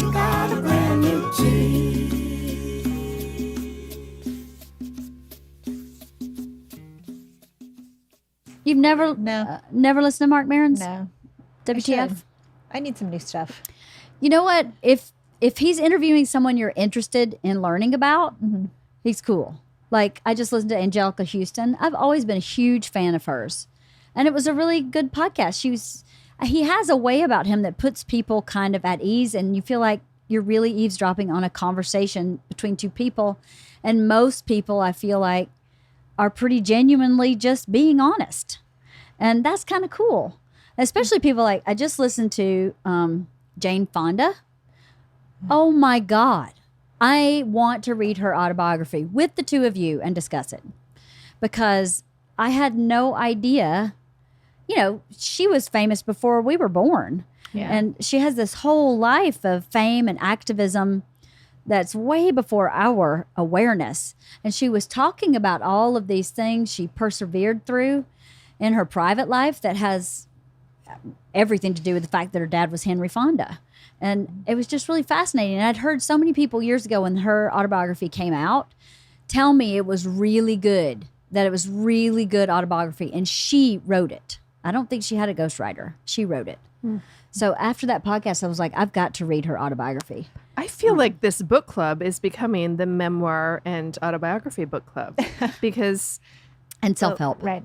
Got a brand new Jeep. You've never never listened to Mark Maron's? No. WTF? I need some new stuff. You know what? If he's interviewing someone you're interested in learning about, he's cool. Like, I just listened to Angelica Houston. I've always been a huge fan of hers. And it was a really good podcast. He has a way about him that puts people kind of at ease, and you feel like you're really eavesdropping on a conversation between two people. And most people, I feel like, are pretty genuinely just being honest. And that's kind of cool. Especially people like, I just listened to Jane Fonda. Oh my God. I want to read her autobiography with the two of you and discuss it. Because I had no idea, she was famous before we were born. Yeah. And she has this whole life of fame and activism that's way before our awareness. And she was talking about all of these things she persevered through in her private life that has everything to do with the fact that her dad was Henry Fonda. And it was just really fascinating. And I'd heard so many people years ago when her autobiography came out tell me it was really good, that it was really good autobiography. And she wrote it. I don't think she had a ghostwriter. She wrote it. So after that podcast, I was like, I've got to read her autobiography. I feel like this book club is becoming the memoir and autobiography book club because... And self-help. Right.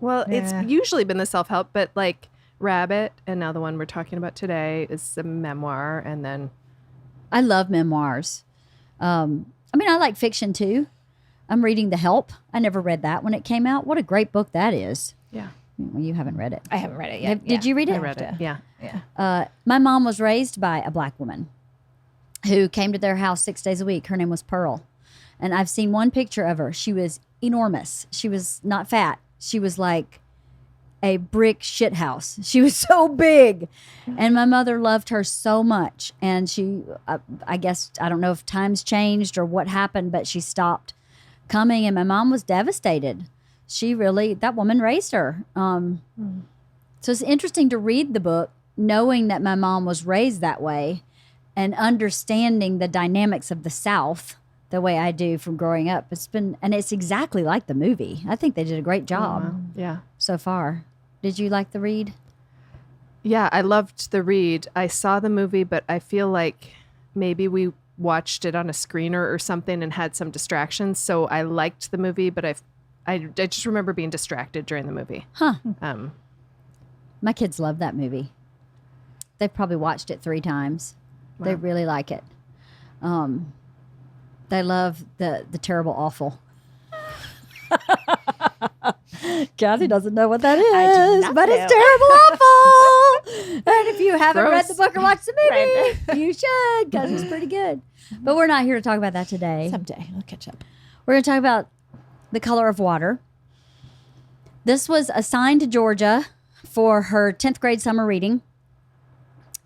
Well, it's usually been the self-help, but like Rabbit, and now the one we're talking about today is the memoir, and then... I love memoirs. I like fiction too. I'm reading The Help. I never read that when it came out. What a great book that is. Yeah. Well, you haven't read it. I haven't read it yet. Did you read it? I read it, yeah. My mom was raised by a black woman who came to their house 6 days a week. Her name was Pearl. And I've seen one picture of her. She was enormous. She was not fat. She was like a brick shit house. She was so big. And my mother loved her so much. And she, I guess, I don't know if times changed or what happened, but she stopped coming. And my mom was devastated. That woman raised her. So it's interesting to read the book, knowing that my mom was raised that way and understanding the dynamics of the South the way I do from growing up. It's exactly like the movie. I think they did a great job. Yeah. So far. Did you like the read? Yeah, I loved the read. I saw the movie, but I feel like maybe we watched it on a screener or something and had some distractions. So I liked the movie, but I just remember being distracted during the movie. Huh. My kids love that movie. They've probably watched it 3 times. Wow. They really like it. They love the terrible awful. Kathy doesn't know what that is, but it's terrible awful. And if you haven't read the book or watched the movie, you should, because it's pretty good. But we're not here to talk about that today. Someday. I'll catch up. We're going to talk about The Color of Water. This was assigned to Georgia for her 10th grade summer reading.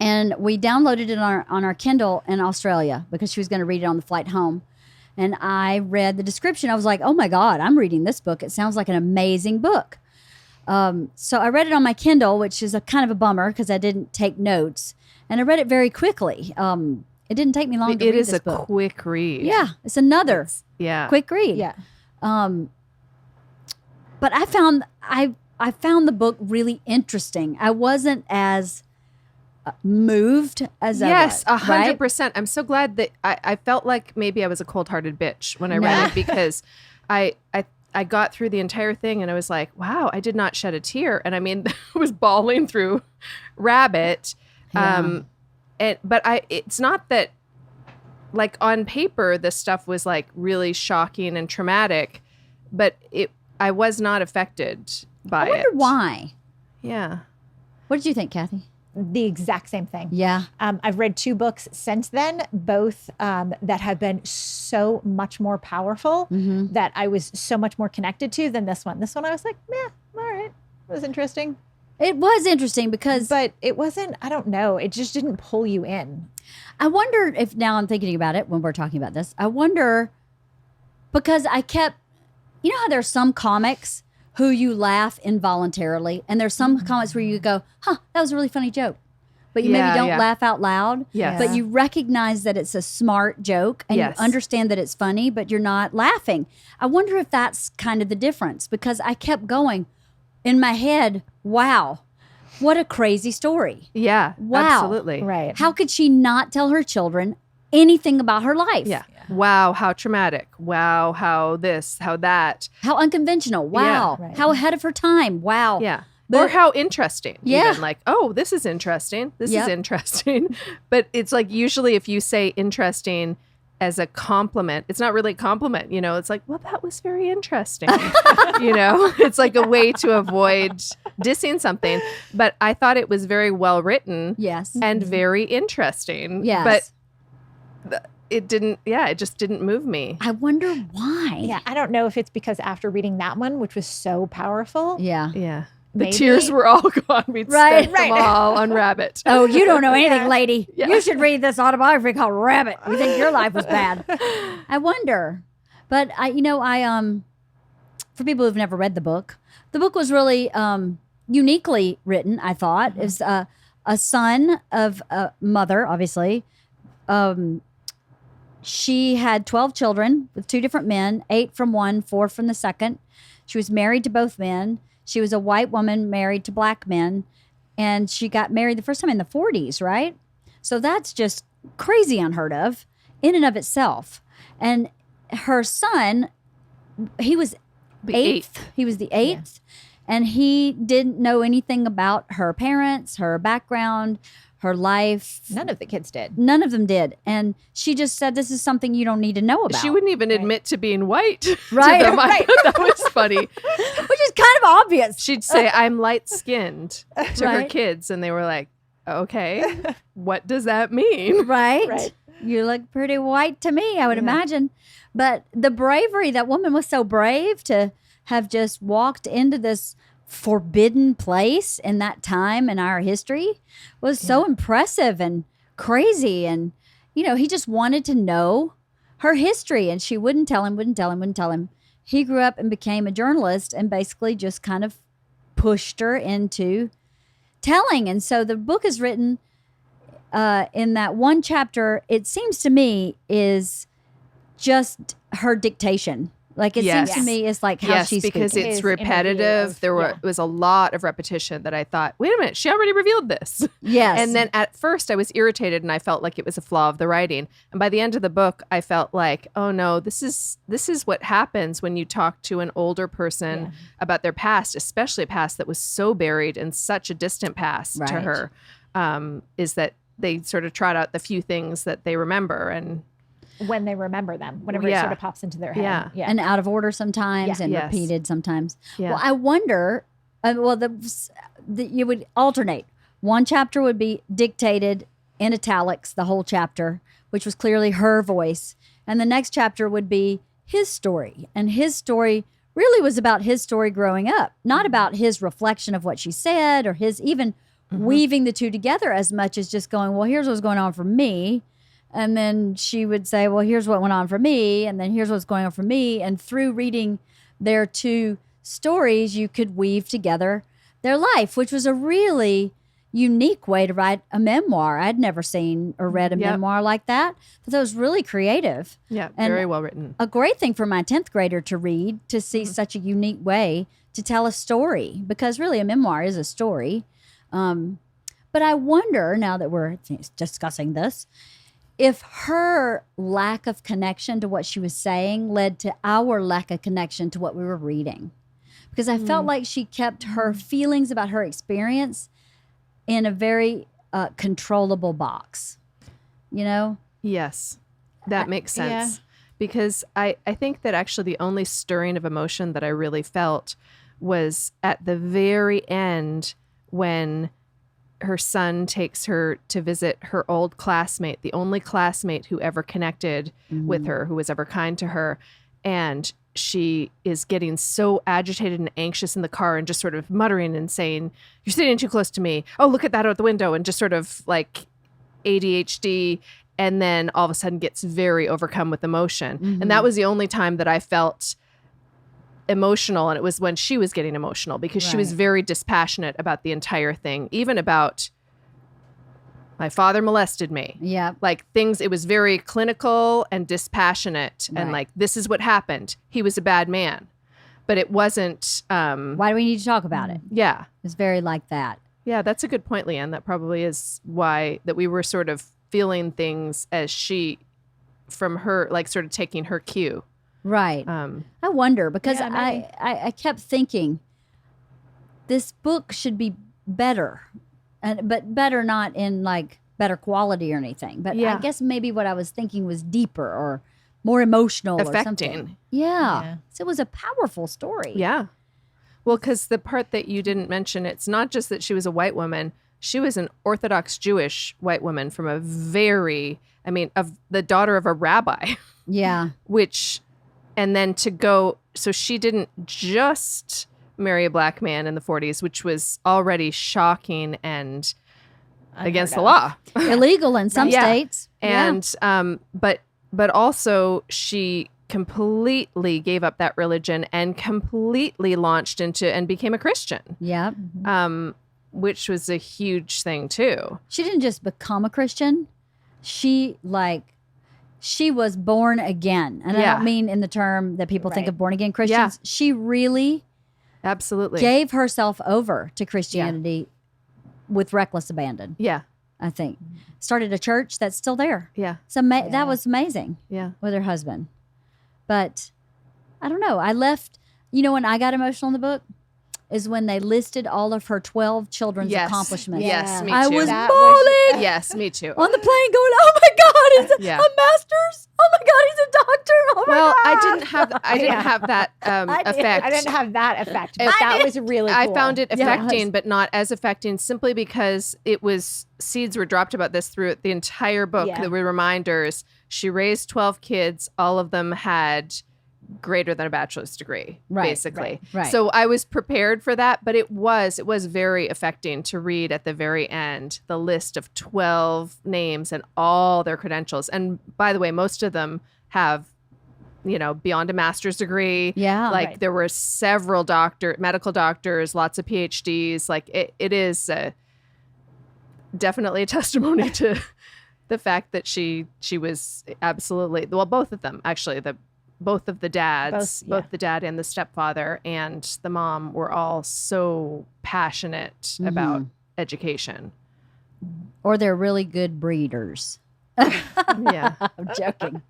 And we downloaded it on our Kindle in Australia because she was going to read it on the flight home. And I read the description. I was like, oh my God, I'm reading this book. It sounds like an amazing book. So I read it on my Kindle, which is a kind of a bummer because I didn't take notes. And I read it very quickly. It didn't take me long to read this book. It is a quick read. Yeah, it's another quick read. Yeah. But I found the book really interesting. I wasn't as moved as yes, I was. 100%. Right? I'm so glad that I felt like maybe I was a cold-hearted bitch when I read it because I got through the entire thing and I was like, wow, I did not shed a tear. And I mean, I was bawling through Rabbit. Yeah. But it's not that, like, on paper, this stuff was like really shocking and traumatic, but I was not affected by it. I wonder why. Yeah. What did you think, Kathy? The exact same thing. Yeah. I've read 2 books since then, both that have been so much more powerful that I was so much more connected to than this one. This one I was like, all right. It was interesting. It was interesting because... But it wasn't, I don't know, it just didn't pull you in. I wonder if, now I'm thinking about it when we're talking about this, I wonder, because I kept, you know how there's some comics who you laugh involuntarily, and there's some comics where you go, that was a really funny joke. but you maybe Yeah, don't yeah. laugh out loud. Yes. But you recognize that it's a smart joke and Yes. you understand that it's funny, but you're not laughing. I wonder if that's kind of the difference, because I kept going in my head, wow, what a crazy story. Yeah, Wow. absolutely. Right. How could she not tell her children anything about her life? Yeah. Wow, how traumatic. Wow, how this, how that. How unconventional. Wow. Right. How ahead of her time. Wow. Yeah. But- or how interesting. Yeah. Even like, oh, this is interesting. This Yep. is interesting. But it's like usually if you say interesting as a compliment, it's not really a compliment. It's like, well, that was very interesting. It's like a way to avoid dissing something. But I thought it was very well written Yes. and very interesting. Yes. But it didn't, it just didn't move me. I wonder why. Yeah, I don't know if it's because after reading that one, which was so powerful, Yeah. Yeah. The Maybe. tears were all gone. We'd Right. spent them all on Rabbit. Oh, you don't know anything, lady. Yeah. You should read this autobiography called Rabbit. You think your life was bad. I wonder. But for people who've never read the book was really uniquely written, I thought. It was a son of a mother, obviously. She had 12 children with 2 different men, 8 from one, 4 from the second. She was married to both men. She was a white woman married to black men. And she got married the first time in the 40s, right? So that's just crazy unheard of in and of itself. And her son, he was The eighth. He was the eighth. And he didn't know anything about her parents, her background, her life. none of the kids did. None of them did. And she just said, this is something you don't need to know about. She wouldn't even admit to being white. Right, To them. I right. thought that was funny. Which is kind of obvious. She'd say, I'm light skinned to her Right. kids. And they were like, okay, what does that mean? Right? Right. You look pretty white to me, I would imagine. But the bravery, that woman was so brave to have just walked into this forbidden place in that time in our history was so impressive and crazy. And, he just wanted to know her history, and she wouldn't tell him. He grew up and became a journalist and basically just kind of pushed her into telling. And so the book is written in that one chapter, it seems to me, is just her dictation. Like it Yes. seems to me it's like how Yes, she's because speaking. His it's interview repetitive. of- There yeah. was a lot of repetition that I thought, wait a minute, she already revealed this. Yes. And then at first I was irritated and I felt like it was a flaw of the writing. And by the end of the book, I felt like, oh no, this is what happens when you talk to an older person about their past, especially a past that was so buried and such a distant past to Right. her, is that they sort of trot out the few things that they remember. And When they remember them, whenever it Yeah. sort of pops into their head. Yeah. Yeah. and out of order sometimes Yeah. and Yes. repeated sometimes. Yeah. Well, I wonder, you would alternate. One chapter would be dictated in italics, the whole chapter, which was clearly her voice. And the next chapter would be his story. And his story really was about his story growing up, not about his reflection of what she said or his even weaving the two together as much as just going, well, here's what's going on for me. And then she would say, well, here's what went on for me. And then here's what's going on for me. And through reading their two stories, you could weave together their life, which was a really unique way to write a memoir. I'd never seen or read a Yep. memoir like that. But that was really creative. yeah, And- very well written. A great thing for my 10th grader to read, to see such a unique way to tell a story, because really a memoir is a story. But I wonder, now that we're discussing this, if her lack of connection to what she was saying led to our lack of connection to what we were reading. Because I felt like she kept her feelings about her experience in a very controllable box, Yes, that makes yeah. sense. Because I think that actually the only stirring of emotion that I really felt was at the very end when her son takes her to visit her old classmate, the only classmate who ever connected with her, who was ever kind to her. And she is getting so agitated and anxious in the car and just sort of muttering and saying, you're sitting too close to me. Oh, look at that out the window. And just sort of like ADHD. And then all of a sudden gets very overcome with emotion. And that was the only time that I felt emotional. And it was when she was getting emotional, because she was Right. very dispassionate about the entire thing, even about my father molested me. Yeah. Like things, it was very clinical and dispassionate and Right. like, this is what happened. He was a bad man. But it wasn't, Why do we need to talk about it? yeah. It's very like that. Yeah, that's a good point, Leanne. That probably is why that we were sort of feeling things as she, from her, like sort of taking her cue. Right. I wonder because Yeah, maybe. I kept thinking this book should be better, but better not in like better quality or anything. But Yeah. I guess maybe what I was thinking was deeper or more emotional or something. Affecting. Yeah. Yeah. So it was a powerful story. Yeah. Well, because the part that you didn't mention, it's not just that she was a white woman. She was an Orthodox Jewish white woman from of the daughter of a rabbi, Yeah. and then to go, so she didn't just marry a black man in the 40s, which was already shocking and against the law. Illegal in some Yeah. states. And but also she completely gave up that religion and completely launched into and became a Christian, Yeah. which was a huge thing too. She didn't just become a Christian. She was born again. And I Yeah. don't mean in the term that people think Right. of born again Christians. She really Absolutely. gave herself over to Christianity with reckless abandon, Yeah. I think. Started a church that's still there. Yeah. So that was amazing Yeah. with her husband. But I don't know. I left, when I got emotional in the book is when they listed all of her 12 children's Yes. accomplishments. Yes, me I too. was That bawling Yes, me too. on the plane going, oh my God, it's Yeah. a master's. Oh my God, he's a doctor. Oh my Well, God. I didn't have that I did. effect. I didn't have that effect, but I that was really cool. I found it Yeah. affecting, but not as affecting, simply because seeds were dropped about this through the entire book. Yeah. There were reminders. She raised 12 kids. All of them had greater than a bachelor's degree, Right, basically. right. So I was prepared for that, but it was very affecting to read at the very end the list of 12 names and all their credentials. And by the way, most of them have, beyond a master's degree. Yeah. Like Right. there were several medical doctors, lots of PhDs. Like it is definitely a testimony to the fact that she was absolutely, well, both of them actually, both of the dads, Both, yeah. both the dad and the stepfather and the mom were all so passionate about education. Or they're really good breeders. Yeah. I'm joking.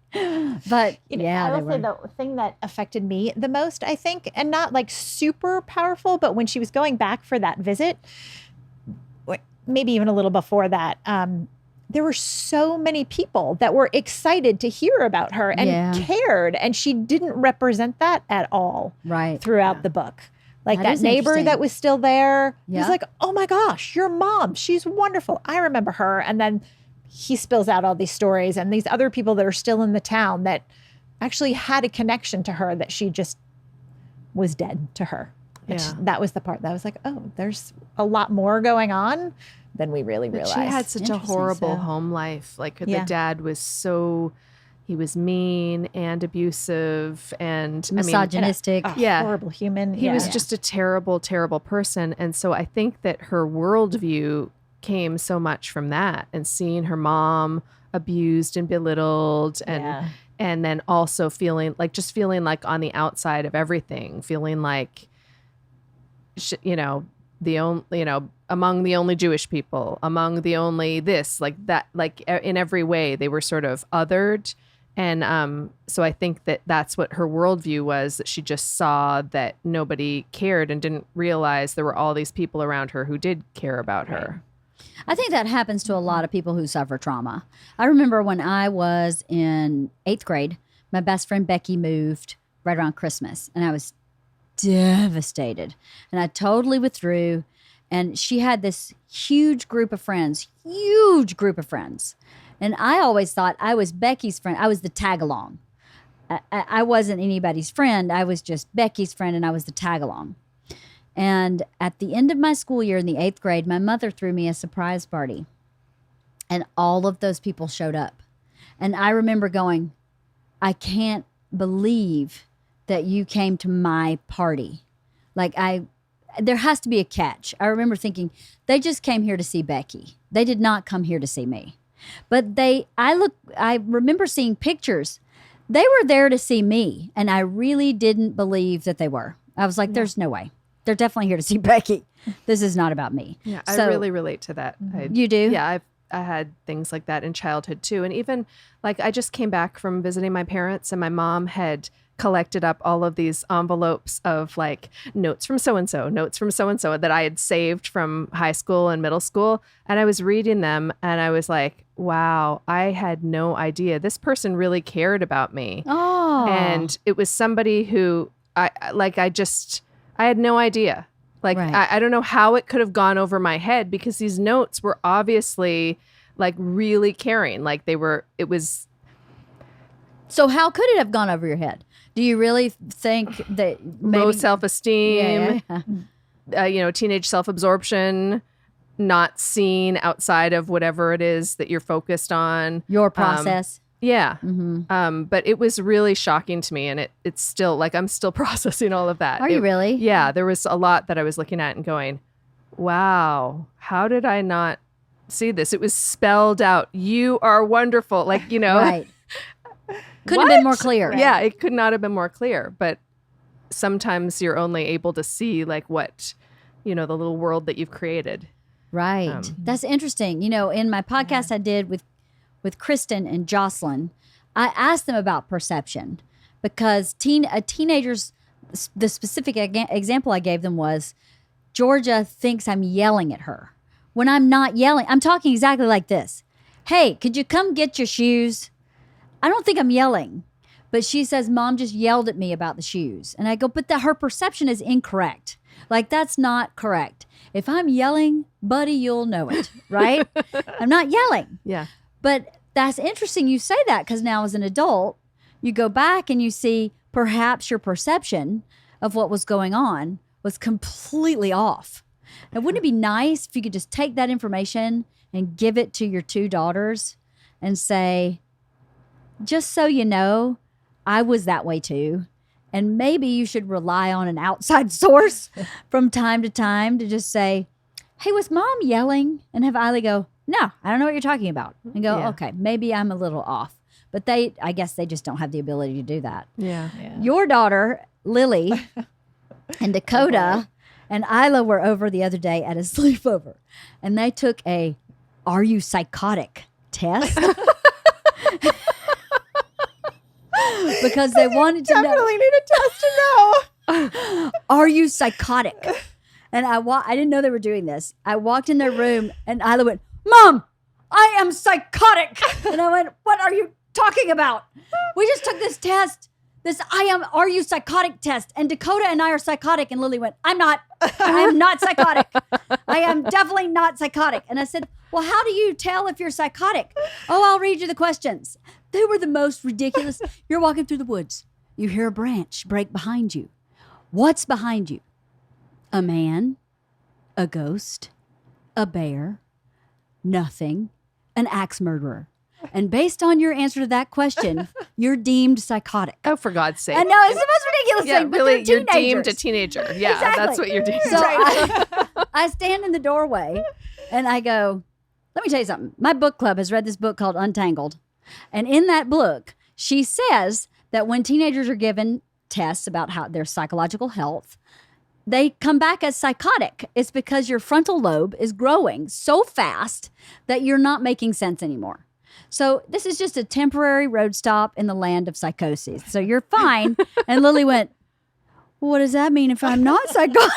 But yeah, I they will say were. the thing that affected me the most, I think, and not like super powerful, but when she was going back for that visit, maybe even a little before that, there were so many people that were excited to hear about her and Yeah. cared, and she didn't represent that at all Right. throughout the book. Like That that is neighbor interesting. that was still there, Yeah. he's like, "Oh my gosh, your mom, she's wonderful. I remember her." And then he spills out all these stories and these other people that are still in the town that actually had a connection to her that she just was dead to her. And Yeah. that was the part that was like, oh, there's a lot more going on than we really But realized. she had such a Interesting. horrible So- home life. Like Yeah. the dad was he was mean and abusive and Misogynistic. a Yeah. horrible human. He Yeah. was just a terrible, terrible person. And so I think that her worldview came so much from that and seeing her mom abused and belittled and Yeah. and then also feeling like on the outside of everything, feeling like among the only Jewish people, among the only this, like that, like in every way they were sort of othered. And so I think that that's what her worldview was, that she just saw that nobody cared and didn't realize there were all these people around her who did care about her. I think that happens to a lot of people who suffer trauma. I remember when I was in 8th grade, my best friend Becky moved right around Christmas, and I was devastated. And I totally withdrew. And she had this huge group of friends. And I always thought I was Becky's friend. I was the tag along. I wasn't anybody's friend. I was just Becky's friend, and I was the tag along. And at the end of my school year in the 8th grade, my mother threw me a surprise party. And all of those people showed up. And I remember going, I can't believe that you came to my party. Like there has to be a catch. I remember thinking, they just came here to see Becky. They did not come here to see me. But I remember seeing pictures. They were there to see me, and I really didn't believe that they were. I was like, there's no way. They're definitely here to see Becky. This is not about me. Yeah, So, I really relate to that. you do? Yeah, I had things like that in childhood too. And even like I just came back from visiting my parents, and my mom had collected up all of these envelopes of like notes from so-and-so that I had saved from high school and middle school. And I was reading them and I was like, wow, I had no idea. This person really cared about me. Oh. And it was somebody who I had no idea. Like, Right. I don't know how it could have gone over my head, because these notes were obviously like really caring. Like it was. So how could it have gone over your head? Do you really think that maybe Low self-esteem, Yeah. Teenage self-absorption, not seen outside of whatever it is that you're focused on. Your process? Yeah. Mm-hmm. But it was really shocking to me, and it's still like I'm still processing all of that. Are you really? Yeah. There was a lot that I was looking at and going, wow, how did I not see this? It was spelled out. You are wonderful. Like, Right. Couldn't have been more clear. Yeah, it could not have been more clear. But sometimes you're only able to see like what, the little world that you've created. Right. That's interesting. In my podcast I did with Kristen and Jocelyn, I asked them about perception, because teenagers, the specific example I gave them was Georgia thinks I'm yelling at her when I'm not yelling. I'm talking exactly like this. Hey, could you come get your shoes? I don't think I'm yelling, but she says, Mom just yelled at me about the shoes. And I go, but her perception is incorrect. Like, that's not correct. If I'm yelling, buddy, you'll know it, right? I'm not yelling. Yeah. But that's interesting you say that, because now as an adult, you go back and you see perhaps your perception of what was going on was completely off. Now, wouldn't it be nice if you could just take that information and give it to your two daughters and say, just so you know, I was that way too. And maybe you should rely on an outside source from time to time to just say, hey, was Mom yelling? And have Eiley go, no, I don't know what you're talking about. And go, Yeah. okay, maybe I'm a little off. But I guess they just don't have the ability to do that. Yeah. Your daughter, Lily, and Dakota and Isla were over the other day at a sleepover. And they took a, are you psychotic test? Because they wanted to know. Definitely need a test to know. Are you psychotic? And I didn't know they were doing this. I walked in their room and Isla went, Mom, I am psychotic. And I went, what are you talking about? We just took this test, are you psychotic test. And Dakota and I are psychotic. And Lily went, I'm not psychotic. I am definitely not psychotic. And I said, well, how do you tell if you're psychotic? Oh, I'll read you the questions. They were the most ridiculous. You're walking through the woods. You hear a branch break behind you. What's behind you? A man, a ghost, a bear, nothing, an axe murderer. And based on your answer to that question, you're deemed psychotic. Oh, for God's sake. I know, it's the most ridiculous Yeah, thing, but really, they're you're deemed a teenagers. teenager. Yeah, Exactly. that's what you're deemed. So I stand in the doorway and I go, let me tell you something. My book club has read this book called Untangled. And in that book, she says that when teenagers are given tests about how their psychological health, they come back as psychotic. It's because your frontal lobe is growing so fast that you're not making sense anymore. So this is just a temporary road stop in the land of psychoses. So you're fine. And Lily went, what does that mean if I'm not psychotic?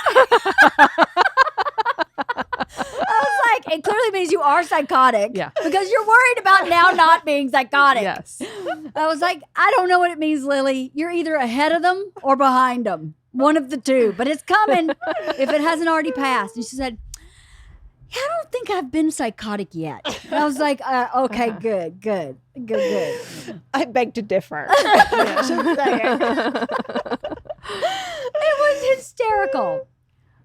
I was like, it clearly means you are psychotic. Yeah. Because you're worried about now not being psychotic. Yes. I was like, I don't know what it means, Lily. You're either ahead of them or behind them. One of the two. But it's coming if it hasn't already passed. And she said, yeah, I don't think I've been psychotic yet. And I was like, okay, good. I beg to differ. Just saying. It was hysterical.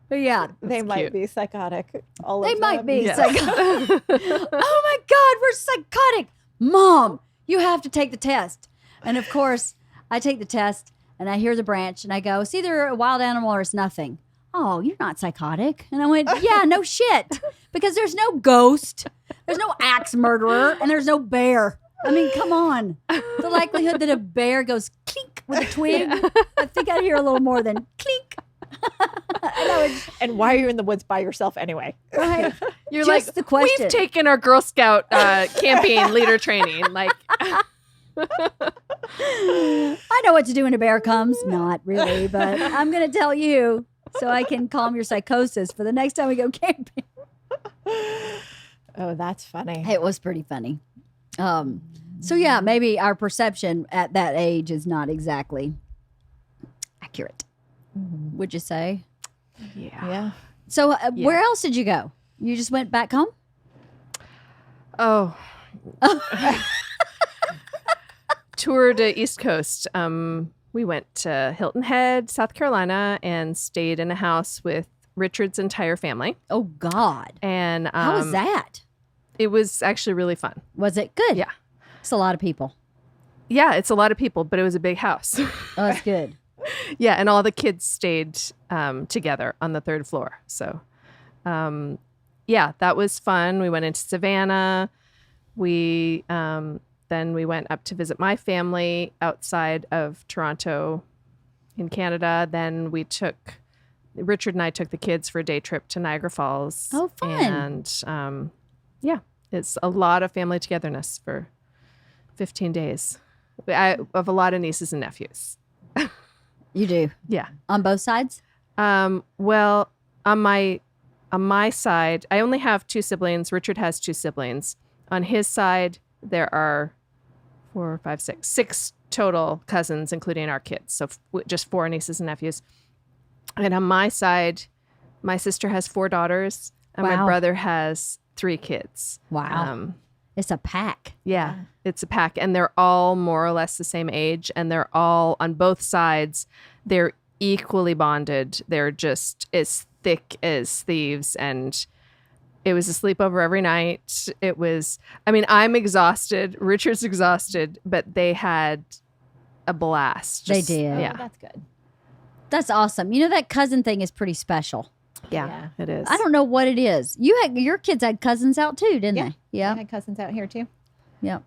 But yeah, They might cute. be psychotic. All of they them. might be Yes. psychotic. Oh my God, we're psychotic. Mom, you have to take the test. And of course, I take the test and I hear the branch and I go, it's either a wild animal or it's nothing. oh, you're not psychotic. And I went, yeah, no shit. Because there's no ghost, there's no axe murderer, and there's no bear. I mean, come on. The likelihood that a bear goes clink with a twig, I think I'd hear a little more than clink. And why are you in the woods by yourself anyway? Right. You're Just like, the question. we've taken our Girl Scout camping leader training. Like, I know what to do when a bear comes. Not really, but I'm going to tell you so I can calm your psychosis for the next time we go camping. Oh, that's funny. It was pretty funny. So yeah, maybe our perception at that age is not exactly accurate. Would you say? Yeah. So where else did you go? You just went back home? oh. Tour to East Coast. We went to Hilton Head, South Carolina, and stayed in a house with Richard's entire family. Oh God. And How was that? It was actually really fun. Was it good? Yeah. It's a lot of people. Yeah, it's a lot of people, but it was a big house. Oh, that's good. Yeah, and all the kids stayed together on the third floor. So, yeah, that was fun. We went into Savannah. We then we went up to visit my family outside of Toronto in Canada. Then Richard and I took the kids for a day trip to Niagara Falls. Oh, fun. And yeah, it's a lot of family togetherness for 15 days. I have a lot of nieces and nephews. You do? Yeah. On both sides? Well, on my side, I only have 2 siblings. Richard has 2 siblings. On his side, there are 4, 5, 6 total cousins, including our kids. So just 4 nieces and nephews. And on my side, my sister has 4 daughters, and my Wow. brother has 3 kids. Wow. It's a pack. Yeah, it's a pack, and they're all more or less the same age, and they're all on both sides. They're equally bonded. They're just as thick as thieves, and it was a sleepover every night. It was, I mean, I'm exhausted. Richard's exhausted, but they had a blast. They did. Oh, Yeah. that's good. That's awesome. You know, that cousin thing is pretty special. Yeah, it is. I don't know what it is. Your kids had cousins out too, didn't they? I Yeah. had cousins out here too. Yeah.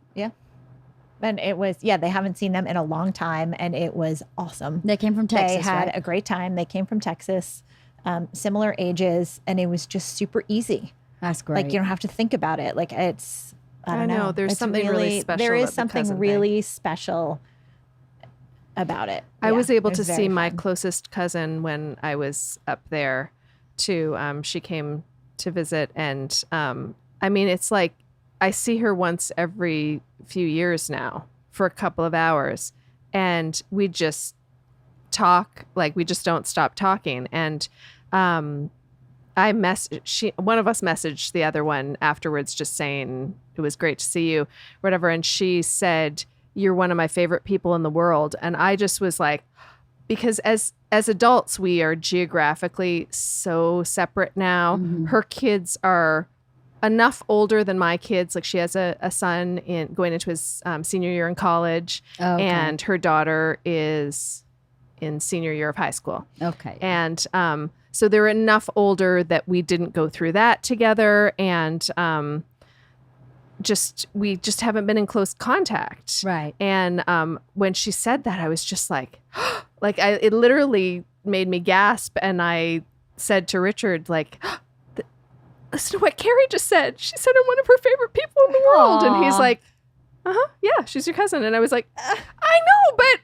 And it was, they haven't seen them in a long time, and it was awesome. They came from Texas, They had right? a great time. They came from Texas, similar ages, and it was just super easy. That's great. Like, you don't have to think about it. Like, it's, I don't I know, know. there's It's something really special There is about the something cousin really special about it. I Yeah, was able it to very see my fun. closest cousin when I was up there too. She came to visit, and I mean, it's like I see her once every few years now for a couple of hours, and we just talk, like we just don't stop talking. And one of us messaged the other one afterwards just saying it was great to see you, whatever, and she said, "You're one of my favorite people in the world." And I just was like, because as adults, we are geographically so separate now. Her kids are enough older than my kids. Like, she has a son going into his senior year in college, Oh, okay. and her daughter is in senior year of high school. Okay. And so they're enough older that we didn't go through that together, and we just haven't been in close contact. Right. And when she said that, I was just like, it literally made me gasp. And I said to Richard, like, listen to what Carrie just said. She said I'm one of her favorite people in the world. Aw. And he's like, yeah, she's your cousin. And I was like, I know, but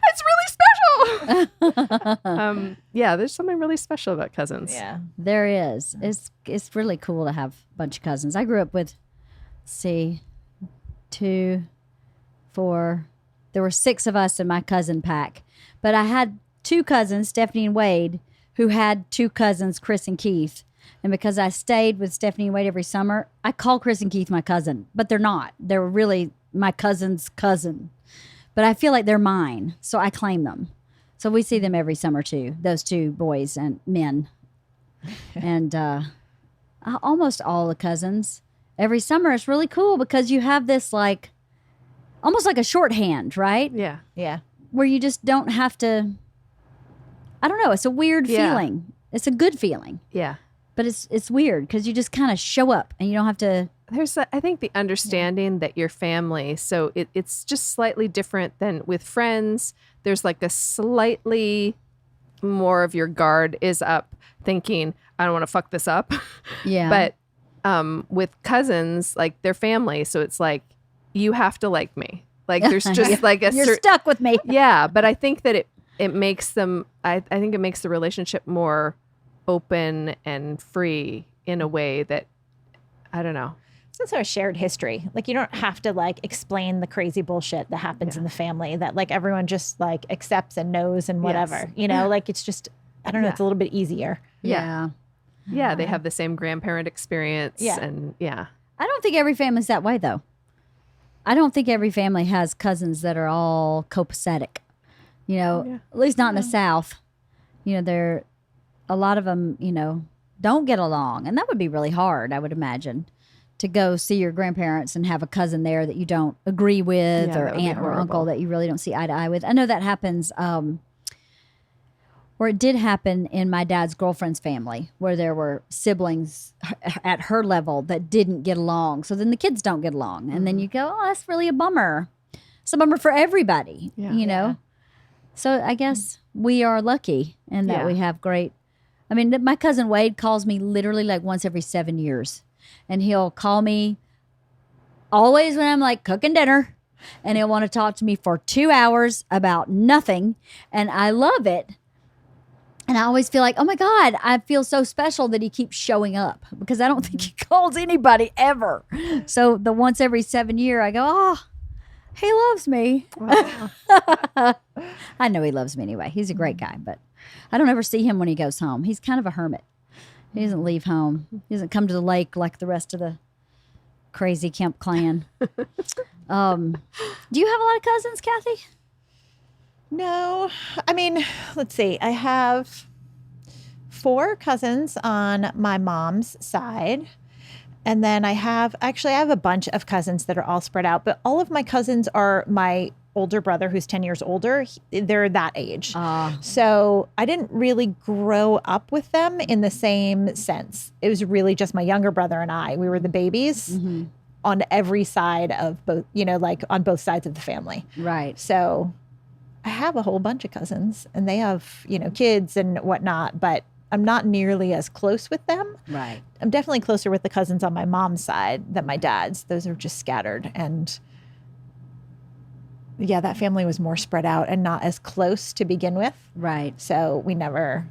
it's really special. Yeah, there's something really special about cousins. Yeah. There is. It's really cool to have a bunch of cousins. I grew up with, 2, 4. There were 6 of us in my cousin pack, but I had 2 cousins, Stephanie and Wade, who had 2 cousins, Chris and Keith. And because I stayed with Stephanie and Wade every summer, I call Chris and Keith my cousin, but they're not. They're really my cousin's cousin. But I feel like they're mine, so I claim them. So we see them every summer too, those 2 boys and men. And almost all the cousins. Every summer it's really cool because you have this like, almost like a shorthand, right? Yeah. Yeah. Where you just don't have to I don't know. It's a weird Yeah. feeling. It's a good feeling, Yeah. but it's weird because you just kind of show up and you don't have to. There's, I think, the understanding that you're family. So it's just slightly different than with friends. There's like a slightly more of your guard is up thinking, I don't want to fuck this up. Yeah. But with cousins, like they're family. So it's like, you have to like me. Like there's just like a You're certain, stuck with me. yeah. But I think that it makes them, I think it makes the relationship more open and free in a way that, I don't know. It's also a shared history. Like you don't have to like explain the crazy bullshit that happens in the family that like everyone just like accepts and knows and whatever, you know, like it's just, I don't know, Yeah. it's a little bit easier. Yeah. Yeah, they have the same grandparent experience. Yeah. And yeah. I don't think every family's that way, though. I don't think every family has cousins that are all copacetic. You know, at least not in the South. You know, a lot of them, you know, don't get along. And that would be really hard, I would imagine, to go see your grandparents and have a cousin there that you don't agree with, Yeah, or that would be aunt or horrible. uncle that you really don't see eye to eye with. I know that happens, or it did happen in my dad's girlfriend's family, where there were siblings at her level that didn't get along. So then the kids don't get along. And then you go, oh, that's really a bummer. It's a bummer for everybody, you know? So I guess we are lucky in that Yeah. we have great. I mean, my cousin Wade calls me literally like once every 7 years. And he'll call me always when I'm like cooking dinner. And he'll want to talk to me for 2 hours about nothing. And I love it. And I always feel like, oh my God, I feel so special that he keeps showing up, because I don't think he calls anybody ever. So the once every 7 year, I go, oh, he loves me. I know he loves me anyway. He's a great guy, but I don't ever see him when he goes home. He's kind of a hermit. He doesn't leave home. He doesn't come to the lake like the rest of the crazy Kemp clan. Do you have a lot of cousins, Kathy? No, I mean, let's see. I have 4 cousins on my mom's side. And then I have a bunch of cousins that are all spread out, but all of my cousins are my older brother who's 10 years older. They're that age. So I didn't really grow up with them in the same sense. It was really just my younger brother and I. We were the babies on every side of both, you know, like on both sides of the family. Right. So I have a whole bunch of cousins and they have, you know, kids and whatnot, but I'm not nearly as close with them. Right. I'm definitely closer with the cousins on my mom's side than my dad's. Those are just scattered. And yeah, that family was more spread out and not as close to begin with. Right. So we never,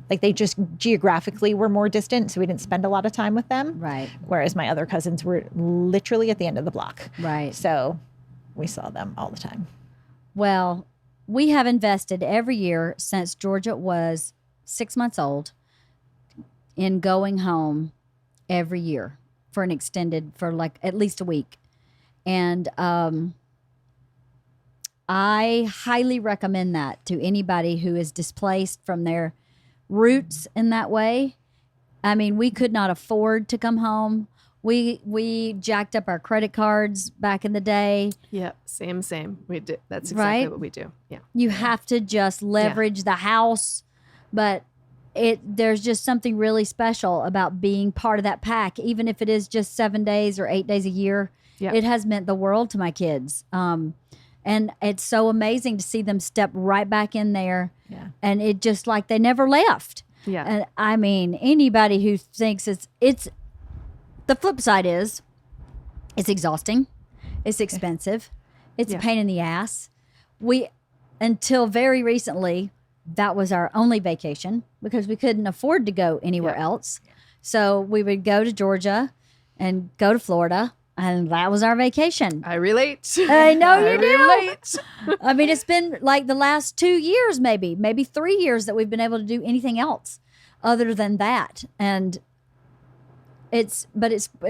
like they just geographically were more distant. So we didn't spend a lot of time with them. Right. Whereas my other cousins were literally at the end of the block. Right. So we saw them all the time. Well, we have invested every year since Georgia was 6 months old in going home every year for an extended, for like at least a week. And I highly recommend that to anybody who is displaced from their roots in that way. I mean, we could not afford to come home. We jacked up our credit cards back in the day. Yeah, same. We do. That's exactly Right? what we do. Yeah. You have to just leverage the house, but there's just something really special about being part of that pack, even if it is just 7 days or 8 days a year. Yeah. It has meant the world to my kids. And it's so amazing to see them step right back in there. Yeah. And it just like they never left. Yeah. And I mean, anybody who thinks it's the flip side is it's exhausting. It's expensive. It's a pain in the ass. Until very recently, that was our only vacation because we couldn't afford to go anywhere else. So we would go to Georgia and go to Florida, and that was our vacation. I relate. I know you do. relate. I mean, it's been like the last 2 years, maybe 3 years that we've been able to do anything else other than that. And it's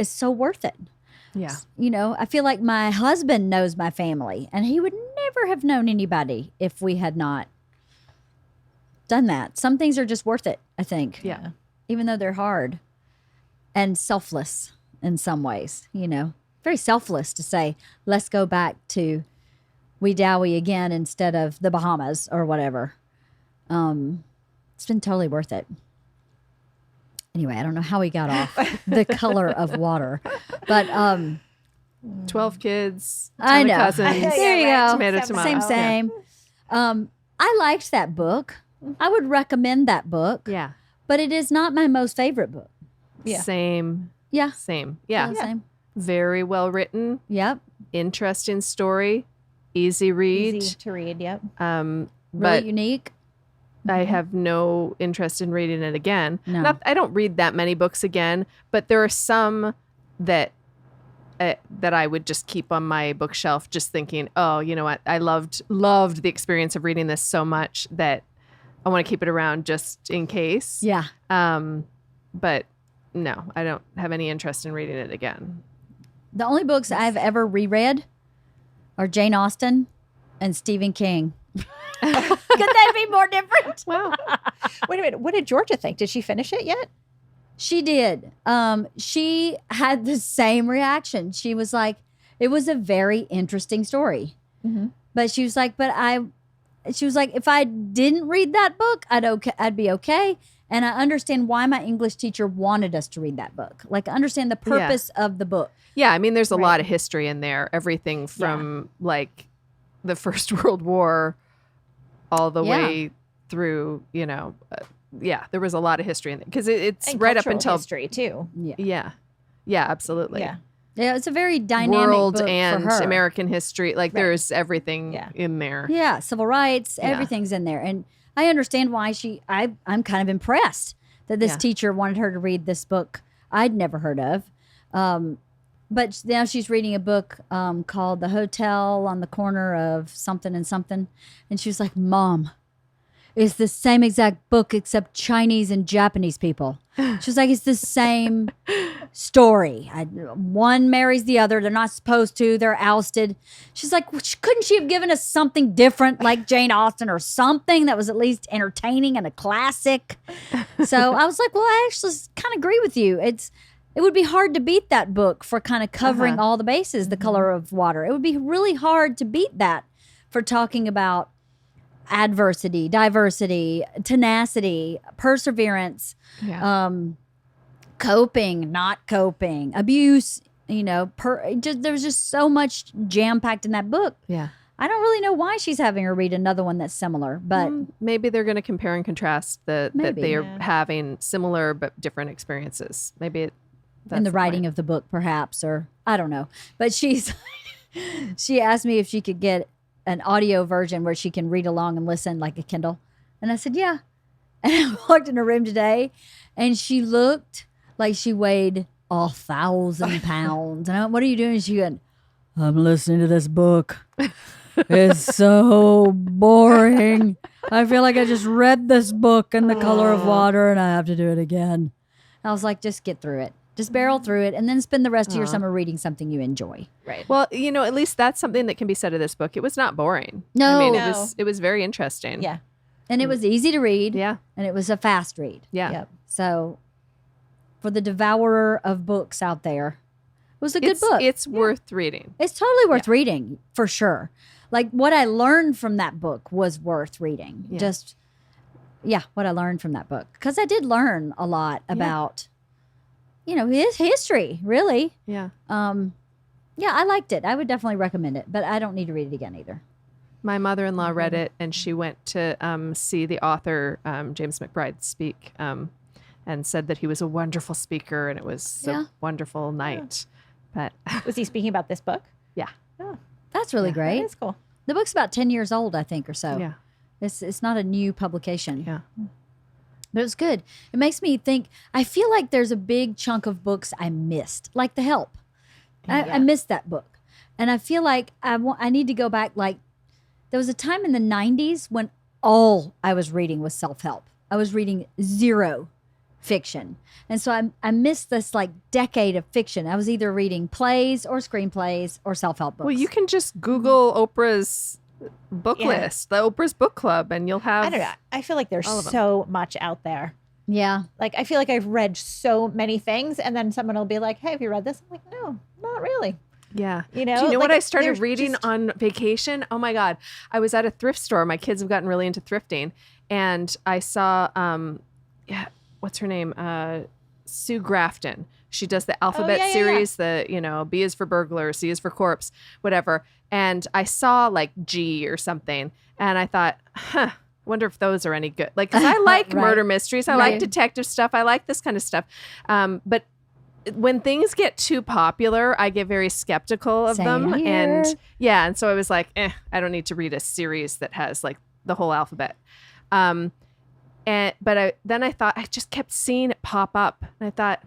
so worth it. Yeah. You know, I feel like my husband knows my family, and he would never have known anybody if we had not done that. Some things are just worth it, I think. Yeah. Even though they're hard and selfless in some ways, you know, very selfless to say, let's go back to Wee Dowie again instead of the Bahamas or whatever. It's been totally worth it. Anyway, I don't know how we got off The Color of Water, but 12 kids, I 10 know. cousins. There you go. Tomato, tomato. Same. I liked that book. I would recommend that book. Yeah. But it is not my most favorite book. Yeah. Same. Yeah. Same. Yeah. Same. Very well written. Yep. Interesting story. Easy read. Easy to read. Yep. Really But unique. I have no interest in reading it again. No. I don't read that many books again, but there are some that I would just keep on my bookshelf, just thinking, oh, you know what? I loved the experience of reading this so much that I want to keep it around just in case. Yeah. But no, I don't have any interest in reading it again. The only books I've ever reread are Jane Austen and Stephen King. Could that be more different? Wow. Wait a minute. What did Georgia think? Did she finish it yet? She did. She had the same reaction. She was like, it was a very interesting story. Mm-hmm. But she was like, she was like, if I didn't read that book, I'd be okay. And I understand why my English teacher wanted us to read that book. Like, I understand the purpose of the book. Yeah, I mean, there's a lot of history in there. Everything from like the First World War all the way through, there was a lot of history in it because it's And right up cultural until history too. Yeah, absolutely. Yeah. Yeah, it's a very dynamic World book and for her. American history, like there's everything in there. Yeah, civil rights, everything's in there. And I understand why I'm kind of impressed that this teacher wanted her to read this book I'd never heard of. But now she's reading a book called The Hotel on the Corner of Something and Something. And she was like, Mom, it's the same exact book except Chinese and Japanese people. She was like, it's the same story. One marries the other. They're not supposed to. They're ousted. She's like, couldn't she have given us something different like Jane Austen or something that was at least entertaining and a classic? So I was like, well, I actually kind of agree with you. It would be hard to beat that book for kind of covering all the bases, The Color of Water. It would be really hard to beat that for talking about adversity, diversity, tenacity, perseverance, coping, not coping, abuse, there was just so much jam-packed in that book. Yeah. I don't really know why she's having her read another one that's similar, but maybe they're going to compare and contrast that they are Yeah. having similar but different experiences. Maybe that's in the writing of the book, perhaps, or I don't know. But she asked me if she could get an audio version where she can read along and listen like a Kindle. And I said, yeah. And I walked in her room today and she looked like she weighed 1,000 pounds. And I went, what are you doing? She went, I'm listening to this book. It's so boring. I feel like I just read this book in The Color of Water and I have to do it again. I was like, just get through it. Just barrel through it and then spend the rest of your summer reading something you enjoy. Right. Well, at least that's something that can be said of this book. It was not boring. No. I mean, No. it was very interesting. Yeah. And it was easy to read. Yeah. And it was a fast read. Yeah. Yep. So for the devourer of books out there, it was a good book. It's worth reading. It's totally worth reading, for sure. Like, what I learned from that book was worth reading. Yeah. What I learned from that book. Because I did learn a lot about, his history, really. Yeah. I liked it. I would definitely recommend it, but I don't need to read it again either. My mother-in-law read it, and she went to see the author, James McBride, speak, and said that he was a wonderful speaker, and it was a wonderful night. But Was he speaking about this book? yeah. That's really great. That's cool. The book's about 10 years old, I think, or so. Yeah. It's not a new publication. Yeah. But it's good. It makes me think, I feel like there's a big chunk of books I missed, like The Help. I missed that book. And I feel like I need to go back. Like, there was a time in the 90s when all I was reading was self-help. I was reading zero fiction. And so I missed this like decade of fiction. I was either reading plays or screenplays or self-help books. Well, you can just Google Oprah's book list, the Oprah's book club, and you'll have. I don't know. I feel like there's all of them. so much out there. Yeah. Like, I feel like I've read so many things, and then someone will be like, hey, have you read this? I'm like, no, not really. Yeah. You know, Do you know what like, I started there's reading just- on vacation? Oh my God. I was at a thrift store. My kids have gotten really into thrifting. And I saw, what's her name? Sue Grafton. She does the alphabet series, the, B is for burglar, C is for corpse, whatever. And I saw like G or something. And I thought, wonder if those are any good. Like, 'cause I like Right. murder mysteries. I like detective stuff. I like this kind of stuff. But when things get too popular, I get very skeptical of Same them. here. And so I was like, I don't need to read a series that has like the whole alphabet. But I thought, I just kept seeing it pop up. And I thought,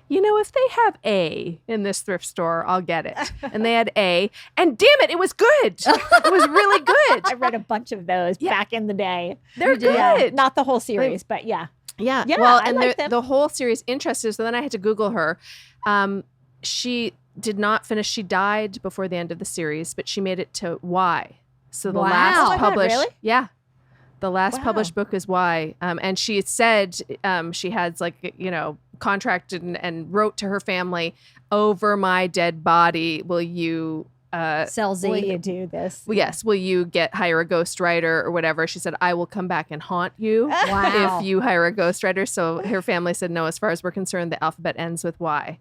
if they have A in this thrift store, I'll get it. And they had A, and damn it, it was good. It was really good. I read a bunch of those back in the day. They're good. Yeah, not the whole series, but yeah. Yeah. Yeah, Well, I and like them. the whole series interested. So then I had to Google her. She did not finish. She died before the end of the series, but she made it to Y. So the Wow. last Oh my God, published, really? yeah, the last Wow. published book is Y. And she had said she had contracted and wrote to her family, over my dead body, will you Sell Z. Will you do this? well, yes, will you hire a ghostwriter or whatever? She said, I will come back and haunt you Wow. if you hire a ghostwriter. So her family said, no, as far as we're concerned, the alphabet ends with Y.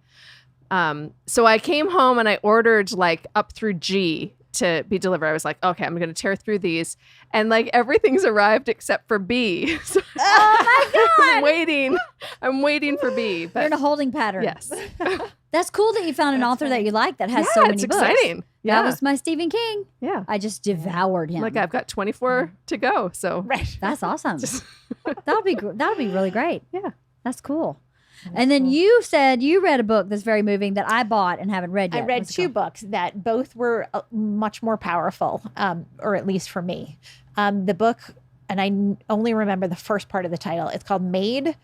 So I came home and I ordered like up through G to be delivered. I was like, okay, I'm going to tear through these. And like everything's arrived except for B. So Oh my God. I'm waiting for B. But You're in a holding pattern. yes. That's cool that you found an author that you like that has Yeah, so many it's books. exciting. Yeah. That was my Stephen King. Yeah. I just devoured him. Like I've got 24 to go. So Right. That's awesome. That'll be really great. Yeah. That's cool. And then you said you read a book that's very moving that I bought and haven't read I yet. read What's it two called? books that both were much more powerful, or at least for me. The book, and I only remember the first part of the title. It's called Maid,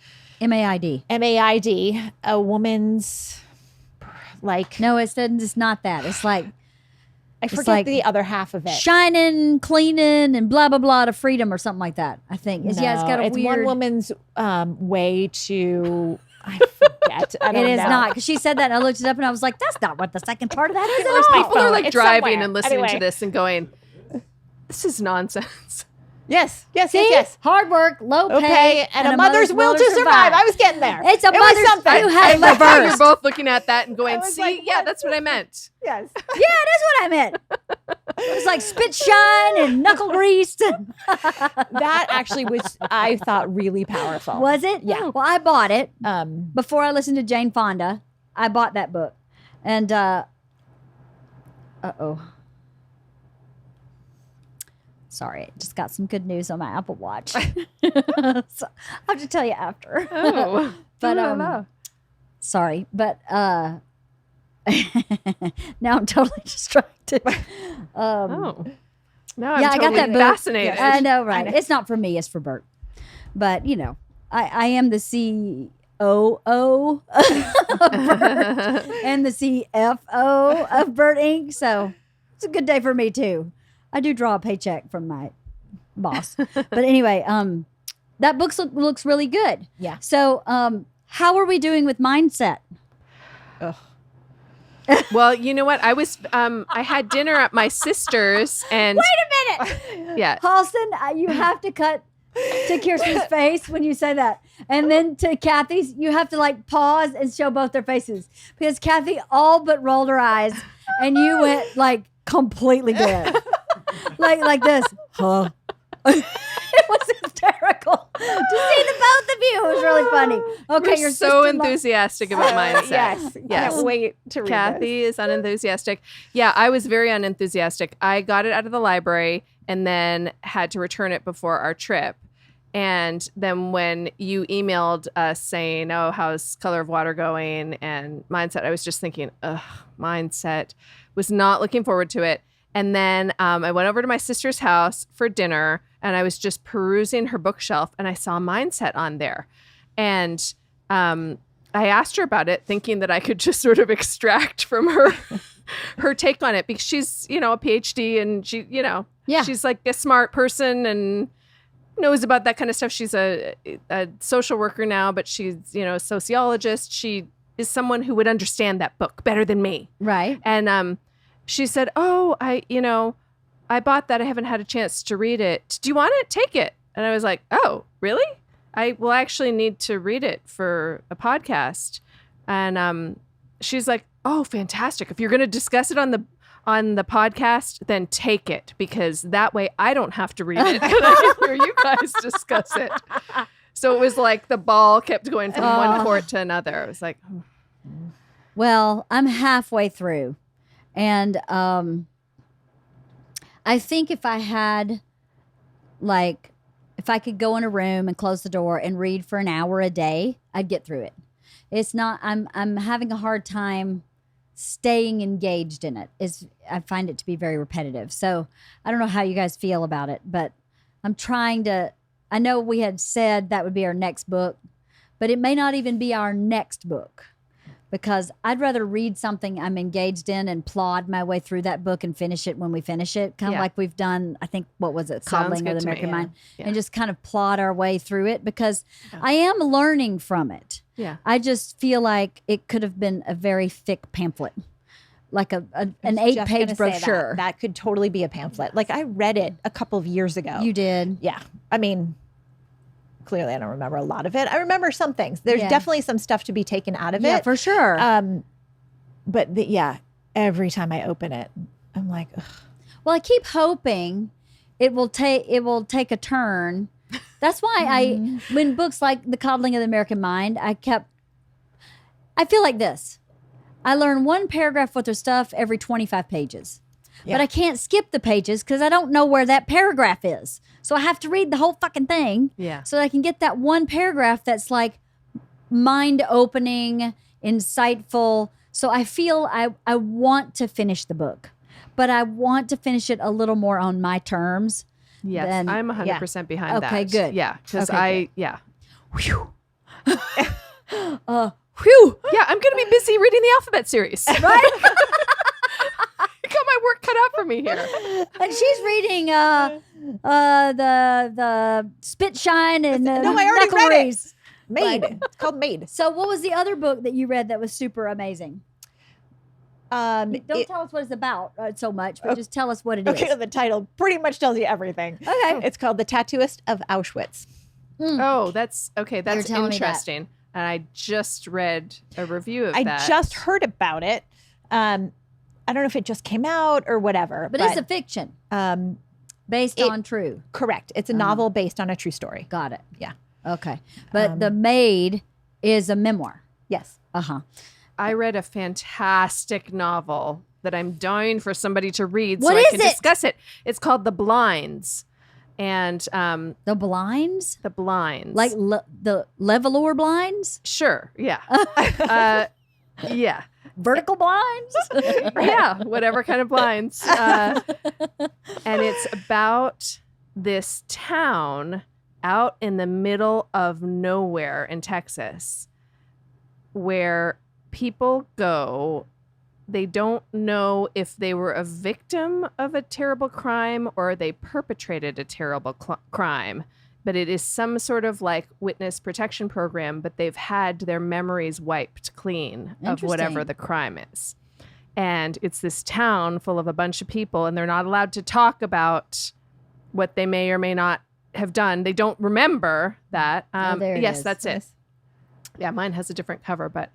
MAID. MAID, a woman's, like, No, it's not that. It's like I forget like the other half of it. shining, cleaning, and blah blah blah to freedom or something like that. I think. It's got a it's weird. one woman's way to. I forget. I don't It is know. not because she said that and I looked it up and I was like, that's not what the second part of that is at Where's my all. People are phone? like It's driving somewhere. and listening Anyway. to this and going, this is nonsense. Yes. See, hard work, low Okay, and a mother's will to survive. I was getting there. It's a It was mother's. something. You had it I love how you're reversed. both looking at that and going, was see, like, yeah, what? that's what I meant. Yes. Yeah, it is what I meant. It was like spit shine and knuckle grease. That actually was, I thought, really powerful. Was it? Yeah. Well, I bought it Um, before I listened to Jane Fonda. I bought that book, and sorry, I just got some good news on my Apple Watch. So I'll have to tell you after. Oh, But, la, la, la. Sorry, but now I'm totally distracted. Oh. Now I'm yeah, I got totally that book. fascinated. I know, right? know. It's not for me; it's for Bert. But I am the COO of Bert and the CFO of Bert Inc. So it's a good day for me too. I do draw a paycheck from my boss, but anyway, that book looks really good. Yeah. So, how are we doing with mindset? Well, you know what? I was, I had dinner at my sister's and Wait a minute, yeah. Halston, you have to cut to Kirsten's face when you say that, and then to Kathy's, you have to like pause and show both their faces because Kathy all but rolled her eyes, and you went like completely dead, like this, huh? It was hysterical to see the both of you. It was really funny. Okay, You're your so sister-in-law- enthusiastic about mindset. Yes. Yes. Can't wait to read this. Kathy is unenthusiastic. Yeah, I was very unenthusiastic. I got it out of the library and then had to return it before our trip. And then when you emailed us saying, oh, how's Color of Water going and mindset, I was just thinking, ugh, mindset. Was not looking forward to it. And then I went over to my sister's house for dinner and I was just perusing her bookshelf and I saw mindset on there. And I asked her about it thinking that I could just sort of extract from her her take on it because she's, a PhD and she, Yeah. she's like a smart person and knows about that kind of stuff. She's a social worker now, but she's, a sociologist. She is someone who would understand that book better than me. Right. And she said, "Oh, I bought that. I haven't had a chance to read it. Do you want it? Take it." And I was like, "Oh, really? I will actually need to read it for a podcast." And she's like, "Oh, fantastic. If you're going to discuss it on the podcast, then take it, because that way I don't have to read it. And I can hear you guys discuss it." So it was like the ball kept going from one court to another. It was like, Well, I'm halfway through. And I think if I had, like, if I could go in a room and close the door and read for an hour a day, I'd get through it. It's not, I'm having a hard time staying engaged in it. I find it to be very repetitive. So I don't know how you guys feel about it, but I'm trying to, I know we had said that would be our next book, but it may not even be our next book, because I'd rather read something I'm engaged in and plod my way through that book and finish it when we finish it. Kind of like we've done, I think, what was it? Coddling of the American Mind. Yeah. And just kind of plod our way through it, because I am learning from it. Yeah. I just feel like it could have been a very thick pamphlet, like an 8-page brochure. That could totally be a pamphlet. Like, I read it a couple of years ago. You did? Yeah. I mean, clearly I don't remember a lot of it. I remember some things. There's definitely some stuff to be taken out of it. Yeah, for sure. But every time I open it, I'm like, ugh. Well, I keep hoping it will take a turn. That's why when books like The Coddling of the American Mind, I feel like this. I learn one paragraph worth of stuff every 25 pages. Yeah. But I can't skip the pages because I don't know where that paragraph is. So I have to read the whole fucking thing so that I can get that one paragraph that's like mind-opening, insightful. So I feel I want to finish the book, but I want to finish it a little more on my terms. Yes, I'm 100% behind that. Okay, good. Yeah, because Whew. Whew. Yeah, I'm going to be busy reading the alphabet series. Right? Got my work cut out for me here. And she's reading the Spit Shine and No, I already read it. Made. Right. It's called Made. So what was the other book that you read that was super amazing? Don't tell us what it's about so much, but just tell us what it is. Okay, the title pretty much tells you everything. Okay. It's called The Tattooist of Auschwitz. Oh, that's okay. That's interesting. And I just read a review of that. I just heard about it. I don't know if it just came out or whatever. But it's a fiction. Based on true. Correct. It's a novel based on a true story. Got it. Yeah. Okay. But The Maid is a memoir. Yes. Uh-huh. I read a fantastic novel that I'm dying for somebody to read What so I is can it? discuss it. It's called The Blinds. And The Blinds? The Blinds. Like the Levolor blinds? Sure. Yeah. Yeah. Vertical blinds? Yeah, whatever kind of blinds. And it's about this town out in the middle of nowhere in Texas where people go. They don't know if they were a victim of a terrible crime or they perpetrated a terrible crime. But it is some sort of like witness protection program, but they've had their memories wiped clean of whatever the crime is. And it's this town full of a bunch of people, and they're not allowed to talk about what they may or may not have done. They don't remember that. Yes, that's it. Yeah, mine has a different cover, but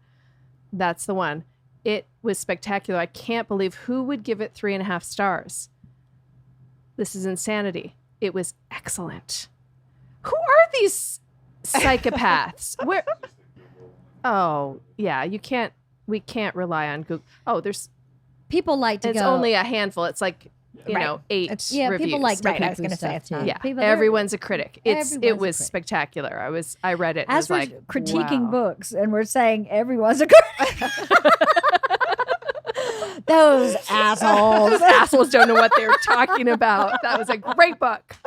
that's the one. It was spectacular. I can't believe who would give it 3.5 stars. This is insanity. It was excellent. Who are these psychopaths? Where? Oh, yeah. We can't rely on Google. Oh, there's people like to it's go. It's only a handful. It's like, you know, 8 reviews. People like to I was going to say it's not. Yeah, everyone's a critic. It was spectacular. I read it. As we're like, critiquing books, and we're saying everyone's a critic. Those assholes. Those assholes don't know what they're talking about. That was a great book.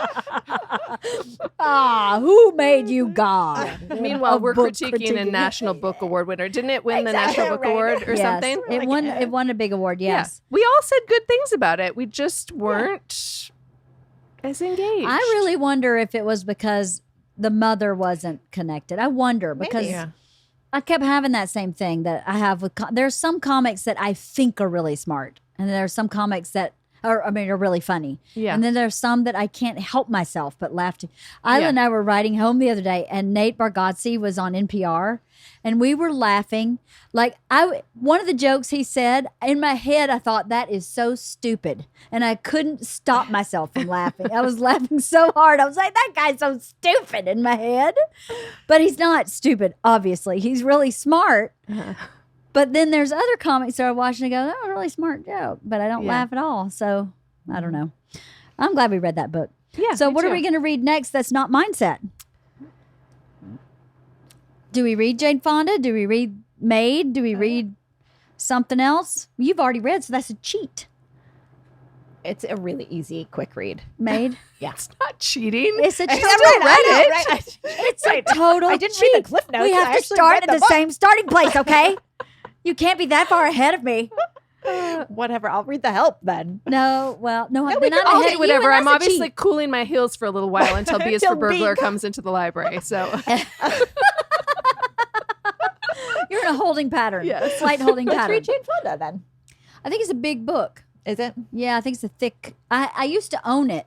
Who made you God? Meanwhile, we're critiquing a National Book Award winner. Didn't it win the National Book Award or something? It won a big award, yes. Yeah. We all said good things about it. We just weren't as engaged. I really wonder if it was because the mother wasn't connected. I wonder because I kept having that same thing that I have with, there's some comics that I think are really smart. And there's some comics that are really funny. Yeah. And then there's some that I can't help myself but laugh to. Isla Yeah. and I were riding home the other day, and Nate Bargatze was on NPR, and we were laughing. Like, one of the jokes he said, in my head, I thought, that is so stupid. And I couldn't stop myself from laughing. I was laughing so hard. I was like, that guy's so stupid in my head. But he's not stupid, obviously. He's really smart. But then there's other comics that I watch and I go, that was a really smart joke, but I don't laugh at all. So I don't know. I'm glad we read that book. Yeah. So me what are too. we going to read next that's not Mindset? Do we read Jane Fonda? Do we read Maid? Do we read something else? You've already read, so that's a cheat. It's a really easy, quick read. Maid? Yeah. It's not cheating. It's a cheat. It's a total I didn't cheat. read the Cliff Notes. We I have to actually start read at the book. same starting place, okay? You can't be that far ahead of me. Whatever. I'll read The Help then. No, well, no, we then can I'm all ahead do of you, Whatever. and I'm that's a cheat. obviously cooling my heels for a little while until B is for Until Burglar B- comes into the library. So You're in a holding pattern. Yes. Slight holding Let's pattern. read Jane Fonda then. I think it's a big book. Is it? Yeah, I think it's a thick. I used to own it,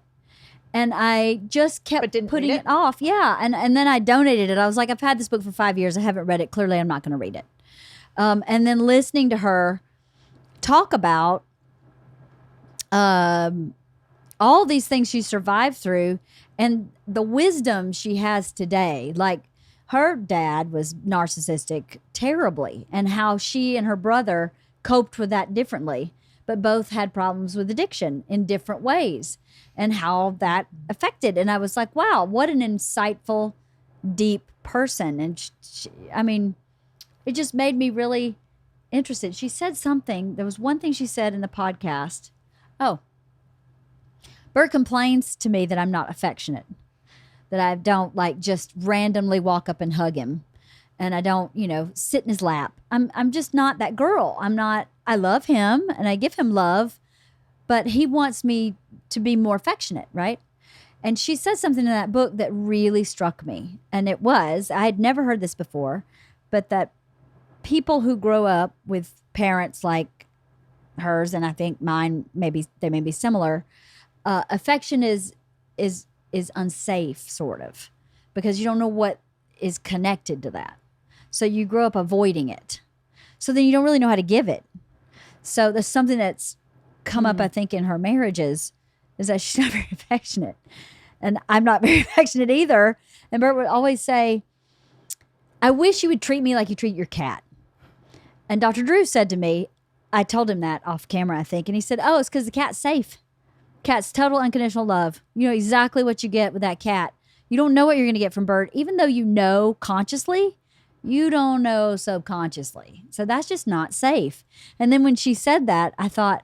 and I just kept But didn't putting read it it? off. Yeah, and then I donated it. I was like, I've had this book for 5 years. I haven't read it. Clearly, I'm not going to read it. And then listening to her talk about all these things she survived through and the wisdom she has today. Like, her dad was narcissistic terribly, and how she and her brother coped with that differently, but both had problems with addiction in different ways, and how that affected. And I was like, wow, what an insightful, deep person. And I mean, it just made me really interested. She said something. There was one thing she said in the podcast. Oh, Bert complains to me that I'm not affectionate, that I don't like just randomly walk up and hug him, and I don't, sit in his lap. I'm just not that girl. I'm not. I love him and I give him love, but he wants me to be more affectionate, right? And she said something in that book that really struck me, and it was, I had never heard this before, but that people who grow up with parents like hers, and I think mine, they may be similar. Affection is unsafe, sort of, because you don't know what is connected to that. So you grow up avoiding it. So then you don't really know how to give it. So there's something that's come up, I think, in her marriages, is that she's not very affectionate. And I'm not very affectionate either. And Bert would always say, I wish you would treat me like you treat your cat. And Dr. Drew said to me, I told him that off camera, I think, and he said, oh, it's because the cat's safe. Cat's total unconditional love. You know exactly what you get with that cat. You don't know what you're going to get from Bert, even though you know consciously, you don't know subconsciously. So that's just not safe. And then when she said that, I thought,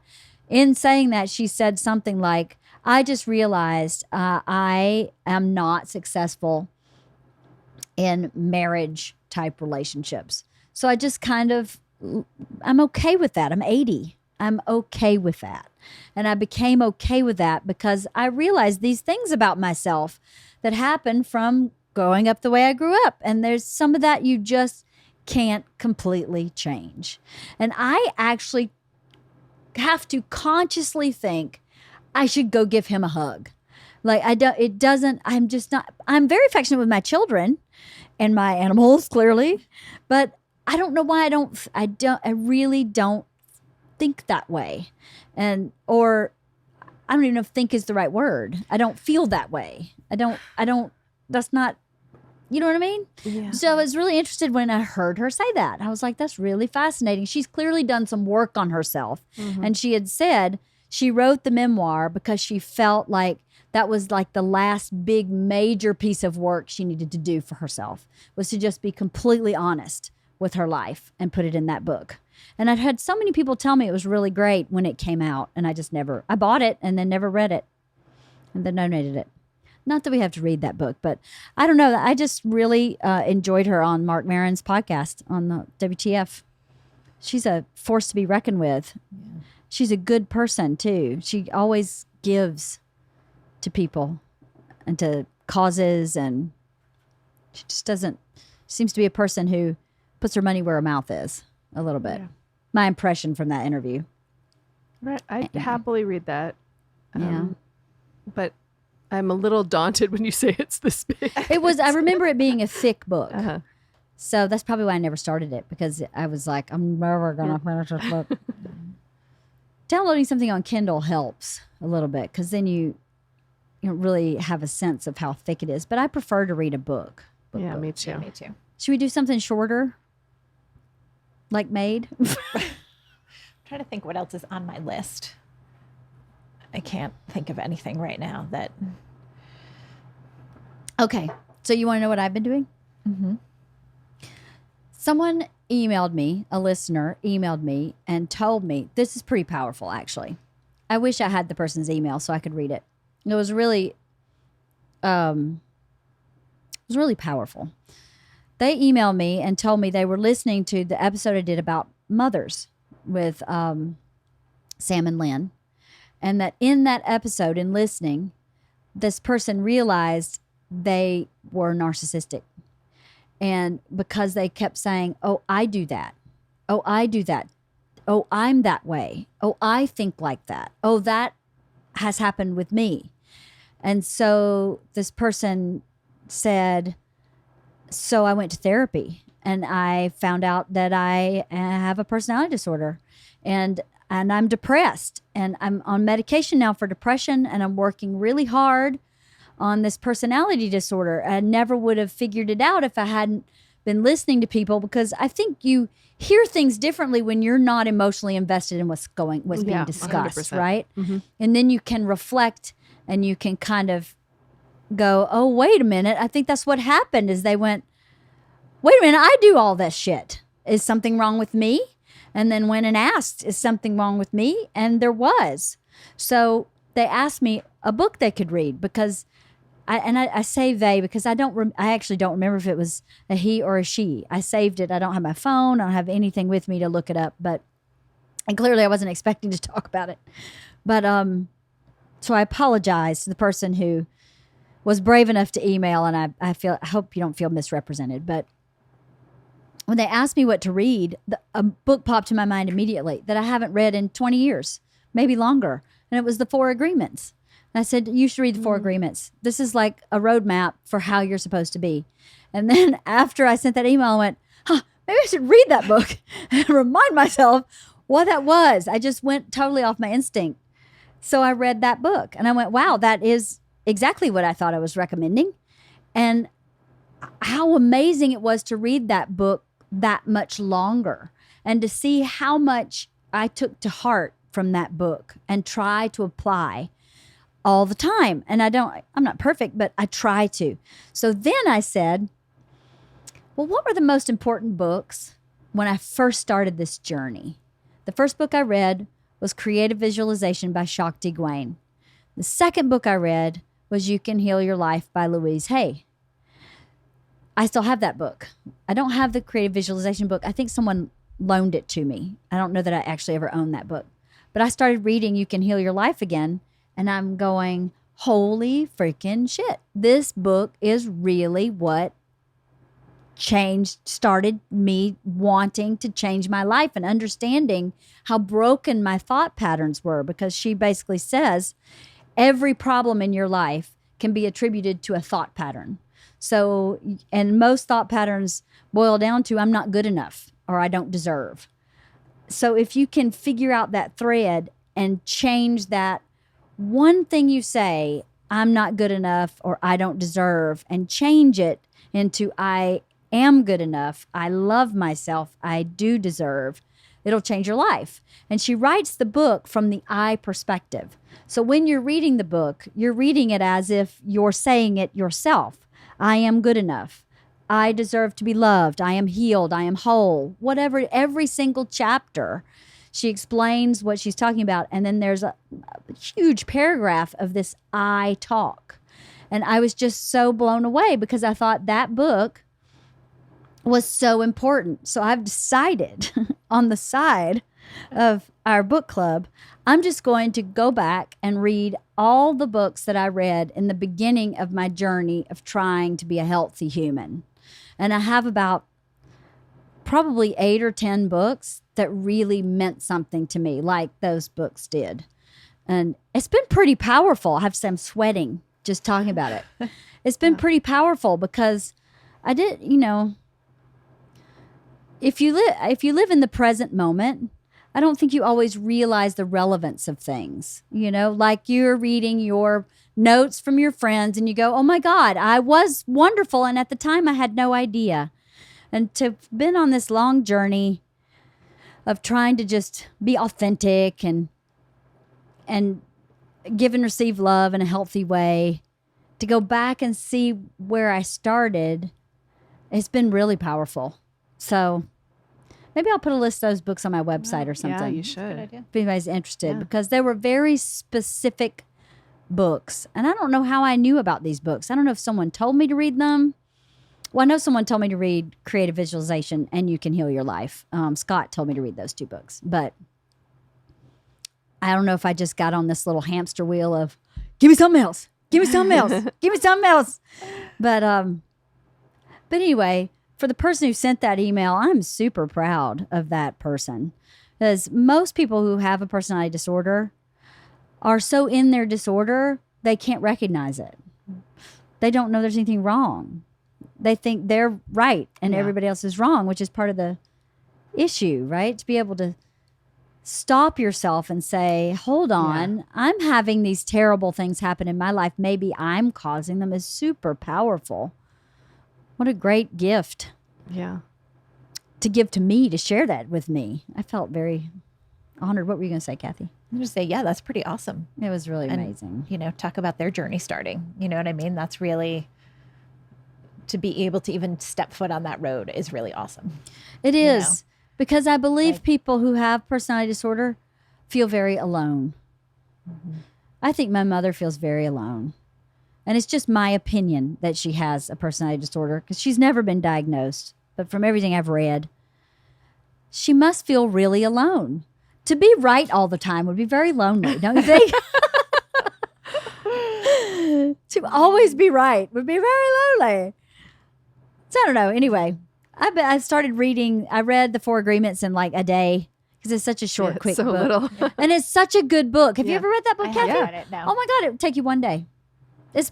in saying that, she said something like, I just realized I am not successful in marriage type relationships. So I just I'm okay with that. I'm 80. I'm okay with that. And I became okay with that because I realized these things about myself that happen from growing up the way I grew up. And there's some of that you just can't completely change. And I actually have to consciously think I should go give him a hug. Like, I'm very affectionate with my children and my animals, clearly, but I don't know why I really don't think that way. Or I don't even know if think is the right word. I don't feel that way. That's not, you know what I mean? Yeah. So I was really interested when I heard her say that. I was like, that's really fascinating. She's clearly done some work on herself. Mm-hmm. And she had said she wrote the memoir because she felt like that was like the last big major piece of work she needed to do for herself, was to just be completely honest with her life and put it in that book. And I'd had so many people tell me it was really great when it came out, and I bought it and then never read it and then donated it. Not that we have to read that book, but I don't know. I just really enjoyed her on Mark Maron's podcast on the WTF. She's a force to be reckoned with. Yeah. She's a good person, too. She always gives to people and to causes, and she just seems to be a person who puts her money where her mouth is a little bit. Yeah. My impression from that interview. Right. I'd happily read that. Yeah. But I'm a little daunted when you say it's this big. It was, I remember it being a thick book. Uh-huh. So that's probably why I never started it, because I was like, I'm never going to finish this book. Downloading something on Kindle helps a little bit, because then you don't really have a sense of how thick it is. But I prefer to read a book. Yeah, me too. Yeah, me too. Should we do something shorter? Like Maid? I'm trying to think what else is on my list. I can't think of anything right now that. Okay. So you want to know what I've been doing? Mm-hmm. Someone emailed me, a listener emailed me and told me, this is pretty powerful, actually. I wish I had the person's email so I could read it. It was really powerful. They emailed me and told me they were listening to the episode I did about mothers with Sam and Lynn. And that in that episode, in listening, this person realized they were narcissistic. And because they kept saying, oh, I do that. Oh, I do that. Oh, I'm that way. Oh, I think like that. Oh, that has happened with me. And so this person said, so I went to therapy and I found out that I have a personality disorder and I'm depressed and I'm on medication now for depression and I'm working really hard on this personality disorder. I never would have figured it out if I hadn't been listening to people, because I think you hear things differently when you're not emotionally invested in what's being discussed, 100%. right? Mm-hmm. And then you can reflect and you can kind of go, oh, wait a minute. I think that's what happened is they went, wait a minute, I do all this shit. Is something wrong with me? And then went and asked, is something wrong with me? And there was. So they asked me a book they could read, because I say they because I actually don't remember if it was a he or a she. I saved it. I don't have my phone. I don't have anything with me to look it up. And clearly I wasn't expecting to talk about it. But so I apologize to the person who was brave enough to email, and I hope you don't feel misrepresented. But when they asked me what to read, a book popped in my mind immediately that I haven't read in 20 years, maybe longer. And it was The Four Agreements. And I said, you should read The Four Agreements. This is like a roadmap for how you're supposed to be. And then after I sent that email, I went, maybe I should read that book and remind myself what that was. I just went totally off my instinct. So I read that book and I went, wow, that is exactly what I thought I was recommending. And how amazing it was to read that book that much longer and to see how much I took to heart from that book and try to apply all the time. And I'm not perfect, but I try to. So then I said, well, what were the most important books when I first started this journey? The first book I read was Creative Visualization by Shakti Gawain. The second book I read was You Can Heal Your Life by Louise Hay. I still have that book. I don't have the Creative Visualization book. I think someone loaned it to me. I don't know that I actually ever owned that book. But I started reading You Can Heal Your Life again, and I'm going, holy freaking shit. This book is really what started me wanting to change my life and understanding how broken my thought patterns were, because she basically says every problem in your life can be attributed to a thought pattern. So, and most thought patterns boil down to I'm not good enough or I don't deserve. So if you can figure out that thread and change that one thing you say, I'm not good enough or I don't deserve, and change it into I am good enough, I love myself, I do deserve, it'll change your life. And she writes the book from the I perspective. So when you're reading the book, you're reading it as if you're saying it yourself. I am good enough. I deserve to be loved. I am healed. I am whole. Whatever, every single chapter, she explains what she's talking about. And then there's a huge paragraph of this I talk. And I was just so blown away because I thought that book was so important. So I've decided on the side of our book club, I'm just going to go back and read all the books that I read in the beginning of my journey of trying to be a healthy human. And I have about probably 8 or 10 books that really meant something to me, like those books did. And it's been pretty powerful. I have to say, I'm sweating just talking about it. It's been pretty powerful because I did, if you live in the present moment, I don't think you always realize the relevance of things. Like you're reading your notes from your friends and you go, oh my God, I was wonderful. And at the time I had no idea. And to have been on this long journey of trying to just be authentic and give and receive love in a healthy way, to go back and see where I started, it's been really powerful. So maybe I'll put a list of those books on my website or something. Yeah, you should. If anybody's interested, because they were very specific books. And I don't know how I knew about these books. I don't know if someone told me to read them. Well, I know someone told me to read Creative Visualization and You Can Heal Your Life. Scott told me to read those 2 books. But I don't know if I just got on this little hamster wheel of, give me something else. Give me something else. Give me something else. But anyway, for the person who sent that email, I'm super proud of that person. Because most people who have a personality disorder are so in their disorder, they can't recognize it. They don't know there's anything wrong. They think they're right and everybody else is wrong, which is part of the issue, right? To be able to stop yourself and say, hold on, I'm having these terrible things happen in my life. Maybe I'm causing them is super powerful. What a great gift. Yeah. To give to me, to share that with me. I felt very honored. What were you going to say, Cathy? I'm going to say, yeah, that's pretty awesome. It was really amazing. Talk about their journey starting. You know what I mean? That's really, to be able to even step foot on that road is really awesome. It is. Because I believe people who have personality disorder feel very alone. Mm-hmm. I think my mother feels very alone. And it's just my opinion that she has a personality disorder because she's never been diagnosed. But from everything I've read, she must feel really alone. To be right all the time would be very lonely, don't you think? To always be right would be very lonely. So I don't know. Anyway, I started reading. I read the 4 Agreements in like a day because it's such a short, quick book. Little. And it's such a good book. Have you ever read that book, Cathy? I haven't read it, no. Oh my God, it would take you one day. It's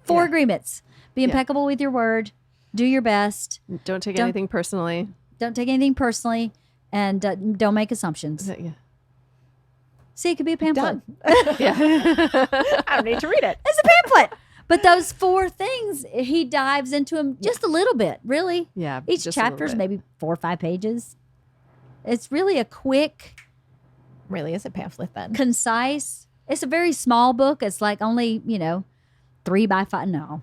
4 agreements. Be impeccable with your word. Do your best. Don't take anything personally. Don't take anything personally. And don't make assumptions. Yeah. See, it could be a pamphlet. Yeah. I don't need to read it. It's a pamphlet. But those 4 things, he dives into them just a little bit, really. Yeah. Each chapter is maybe 4 or 5 pages. It's really a quick. Really is a pamphlet then. Concise. It's a very small book. It's like only, 3 by 5. No.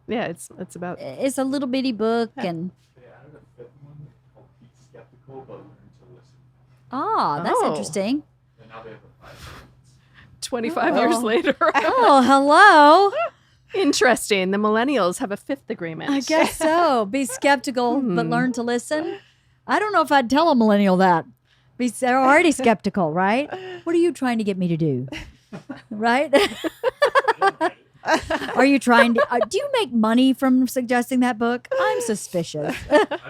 Yeah, it's about. It's a little bitty book. And They added a 5th one called Be Skeptical but Learn to Listen. that's interesting. And now they have a 5. 25 years later. Oh, hello. Interesting. The millennials have a 5th agreement. I guess so. Be skeptical, but learn to listen. I don't know if I'd tell a millennial that. They're already skeptical, right? What are you trying to get me to do? Right? Are you trying to? Do you make money from suggesting that book? I'm suspicious. I read it.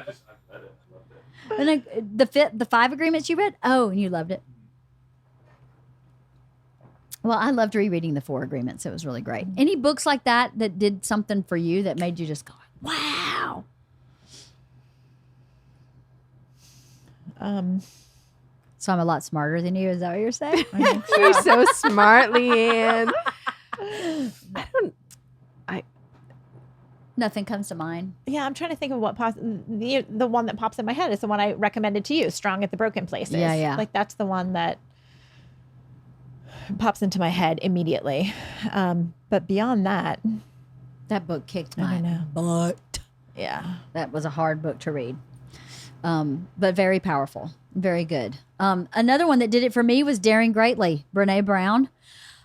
I loved it. And the 5 agreements you read? Oh, and you loved it. Well, I loved rereading the 4 agreements. It was really great. Any books like that did something for you that made you just go, wow? So I'm a lot smarter than you. Is that what you're saying? You're so smart, Leanne. Nothing comes to mind. Yeah, I'm trying to think of what the one that pops in my head is the one I recommended to you, Strong at the Broken Places. Yeah. Like that's the one that pops into my head immediately. But beyond that, That book kicked I my don't know. butt. Yeah. That was a hard book to read. But very powerful. Very good. Another one that did it for me was Daring Greatly, Brene Brown.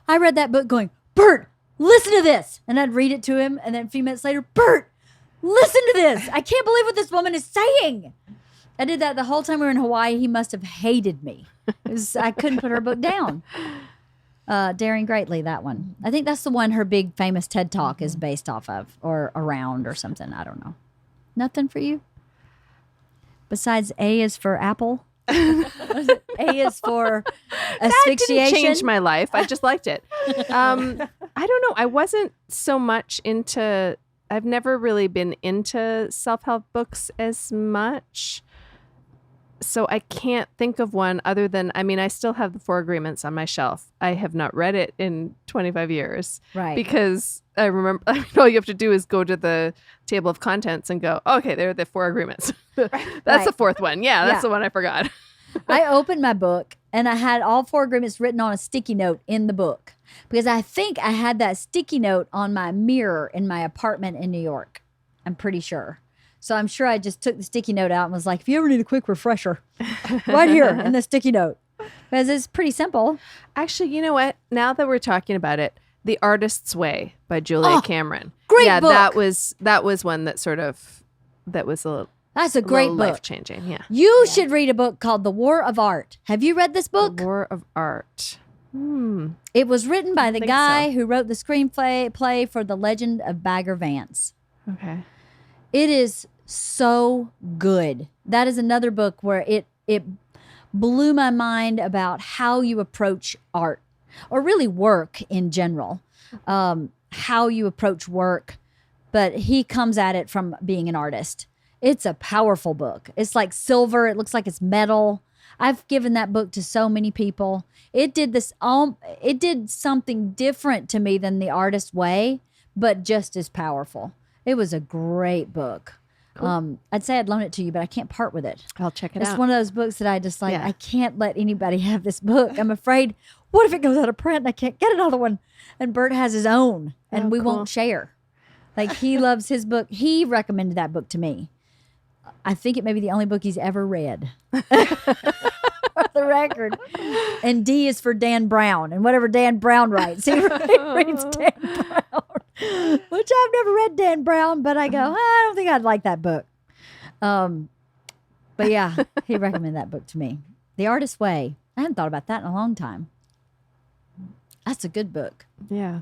I read that book going, Bert, listen to this. And I'd read it to him. And then a few minutes later, Bert, listen to this. I can't believe what this woman is saying. I did that the whole time we were in Hawaii. He must have hated me. I couldn't put her book down. Daring Greatly, that one. I think that's the one her big famous TED Talk is based off of or around or something. I don't know. Nothing for you? besides A is for apple? A is for asphyxiation. Didn't change my life. I just liked it. I don't know. I wasn't so much into. I've never really been into self-help books as much. So I can't think of one other than, I mean, I still have the 4 Agreements on my shelf. I have not read it in 25 years. Right. Because I remember, all you have to do is go to the table of contents and go, okay, there are the 4 Agreements. That's Right. the 4th one. Yeah, that's Yeah. the one I forgot. I opened my book and I had all 4 agreements written on a sticky note in the book because I think I had that sticky note on my mirror in my apartment in New York. I'm pretty sure. So I'm sure I just took the sticky note out and was like, if you ever need a quick refresher, right here in the sticky note. Because it's pretty simple. Actually, you know what? Now that we're talking about it, The Artist's Way by Julia Oh, Cameron. great yeah, book. that was one that sort of, that was a That's a great book. life-changing. Yeah. You should read a book called The War of Art. Have you read this book? The War of Art. It was written by the think guy so. who wrote the screenplay for The Legend of Bagger Vance. Okay. It is so good. That is another book where it blew my mind about how you approach art or really work in general, how you approach work. But he comes at it from being an artist. It's a powerful book. It's like silver. It looks like it's metal. I've given that book to so many people. It did it did something different to me than The Artist's Way, but just as powerful. It was a great book. I'd say I'd loan it to you, but I can't part with it. I'll check it It's out. one of those books that I just like, Yeah. I can't let anybody have this book. I'm afraid, what if it goes out of print and I can't get another one? And Bert has his own and Oh, we cool. won't share. Like he loves his book. He recommended that book to me. I think it may be the only book he's ever read. For the record. And D is for Dan Brown. And whatever Dan Brown writes, he reads Dan Brown. Which I've never read Dan Brown, but I go, I don't think I'd like that book. But yeah, he recommended that book to me. The Artist's Way. I hadn't thought about that in a long time. That's a good book. Yeah.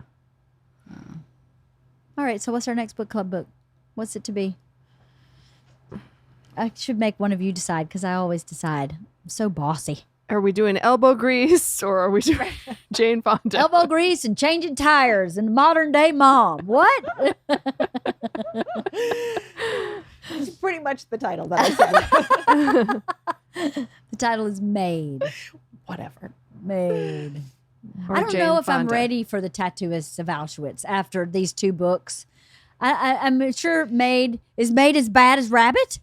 All right, so what's our next book club book? What's it to be? I should make one of you decide because I always decide. I'm so bossy. Are we doing elbow grease or are we doing Jane Fonda? Elbow grease and changing tires and modern day mom. What? It's pretty much the title that I said. The title is Made. Whatever. Made. Or I don't Jane know if I'm Fonda? ready for the Tattooists of Auschwitz after these 2 books. I'm sure Made is Made as bad as Rabbit.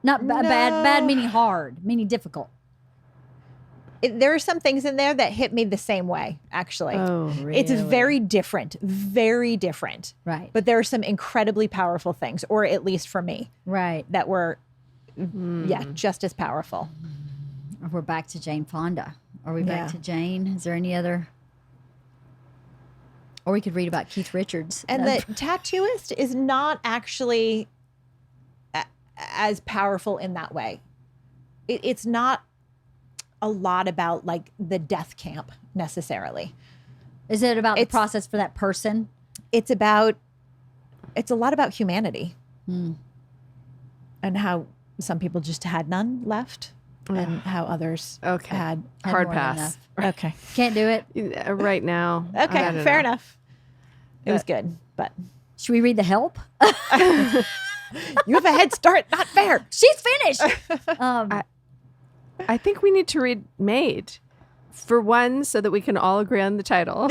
Not bad meaning hard, meaning difficult. There are some things in there that hit me the same way, actually. Oh, It's very different, very different. Right. But there are some incredibly powerful things, or at least for me, Right. that were, just as powerful. We're back to Jane Fonda. Are we back Yeah. to Jane? Is there any other? Or we could read about Keith Richards. And the tattooist is not actually as powerful in that way. It's not a lot about like the death camp necessarily. Is it about the It's- process for that person? It's a lot about humanity and how some people just had none left and how others Okay. had. Hard more than pass. Okay. Can't do it. Right now. I Okay. don't Fair know. enough. It was good, but Should we read The Help? you have a head start. Not fair. She's finished. I think we need to read Made. For one, so that we can all agree on the title.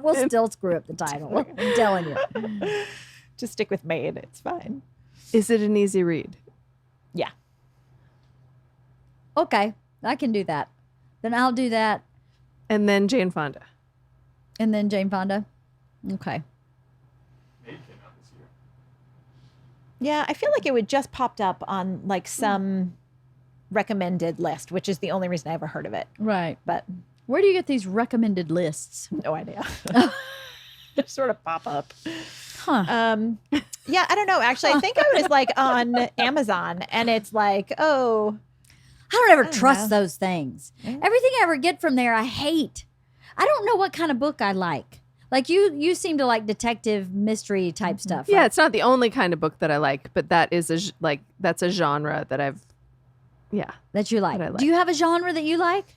We'll still screw up the title. I'm telling you. Just stick with Maid. It's fine. Is it an easy read? Yeah. Okay, I can do that. Then I'll do that, And then Jane Fonda. and then Jane Fonda. Okay. Maid came out this year. Yeah, I feel like it would just popped up on like some recommended list, which is the only reason I ever heard of it. Right. But Where do you get these recommended lists? no idea. Just sort of pop up. Huh. Yeah, I don't know. Actually, I think I was like on Amazon, and it's like, oh, I don't ever don't trust know. those things. Everything I ever get from there, I hate. I don't know what kind of book I like. Like you seem to like detective mystery type stuff. Yeah, right? it's not the only kind of book that I like, but that is that's a genre that That you like. That I like. Do you have a genre that you like?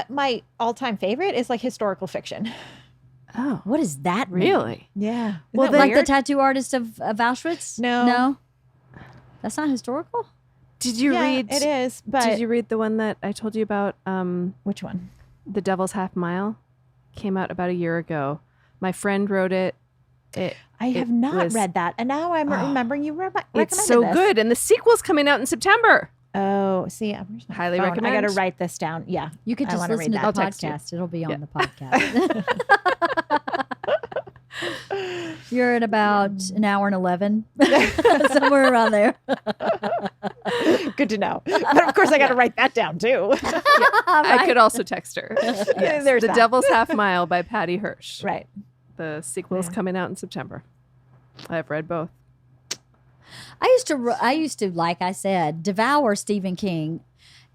My all-time favorite is like historical fiction. Oh, What does that mean? really? Yeah. Well, like the tattoo artist of Auschwitz? No. No? That's not historical? Did you read? It is, but Did you read the one that I told you about? which one? The Devil's Half Mile came out about a year ago. My friend wrote it. I have not read that, and now I'm remembering you recommended It's so this. good, and the sequel's coming out in September. Oh, see, I'm Highly recommend. I got to write this down. Yeah, You could I just wanna listen to read the that. I'll text you. podcast. It'll be on the podcast. You're at about an hour and 11, somewhere around there. Good to know. But of course, I got to write that down too. I could also text her. Yes. There's The that. Devil's Half Mile by Patty Hirsch. Right. The sequel's coming out in September. I've read both. I used to, like I said, devour Stephen King.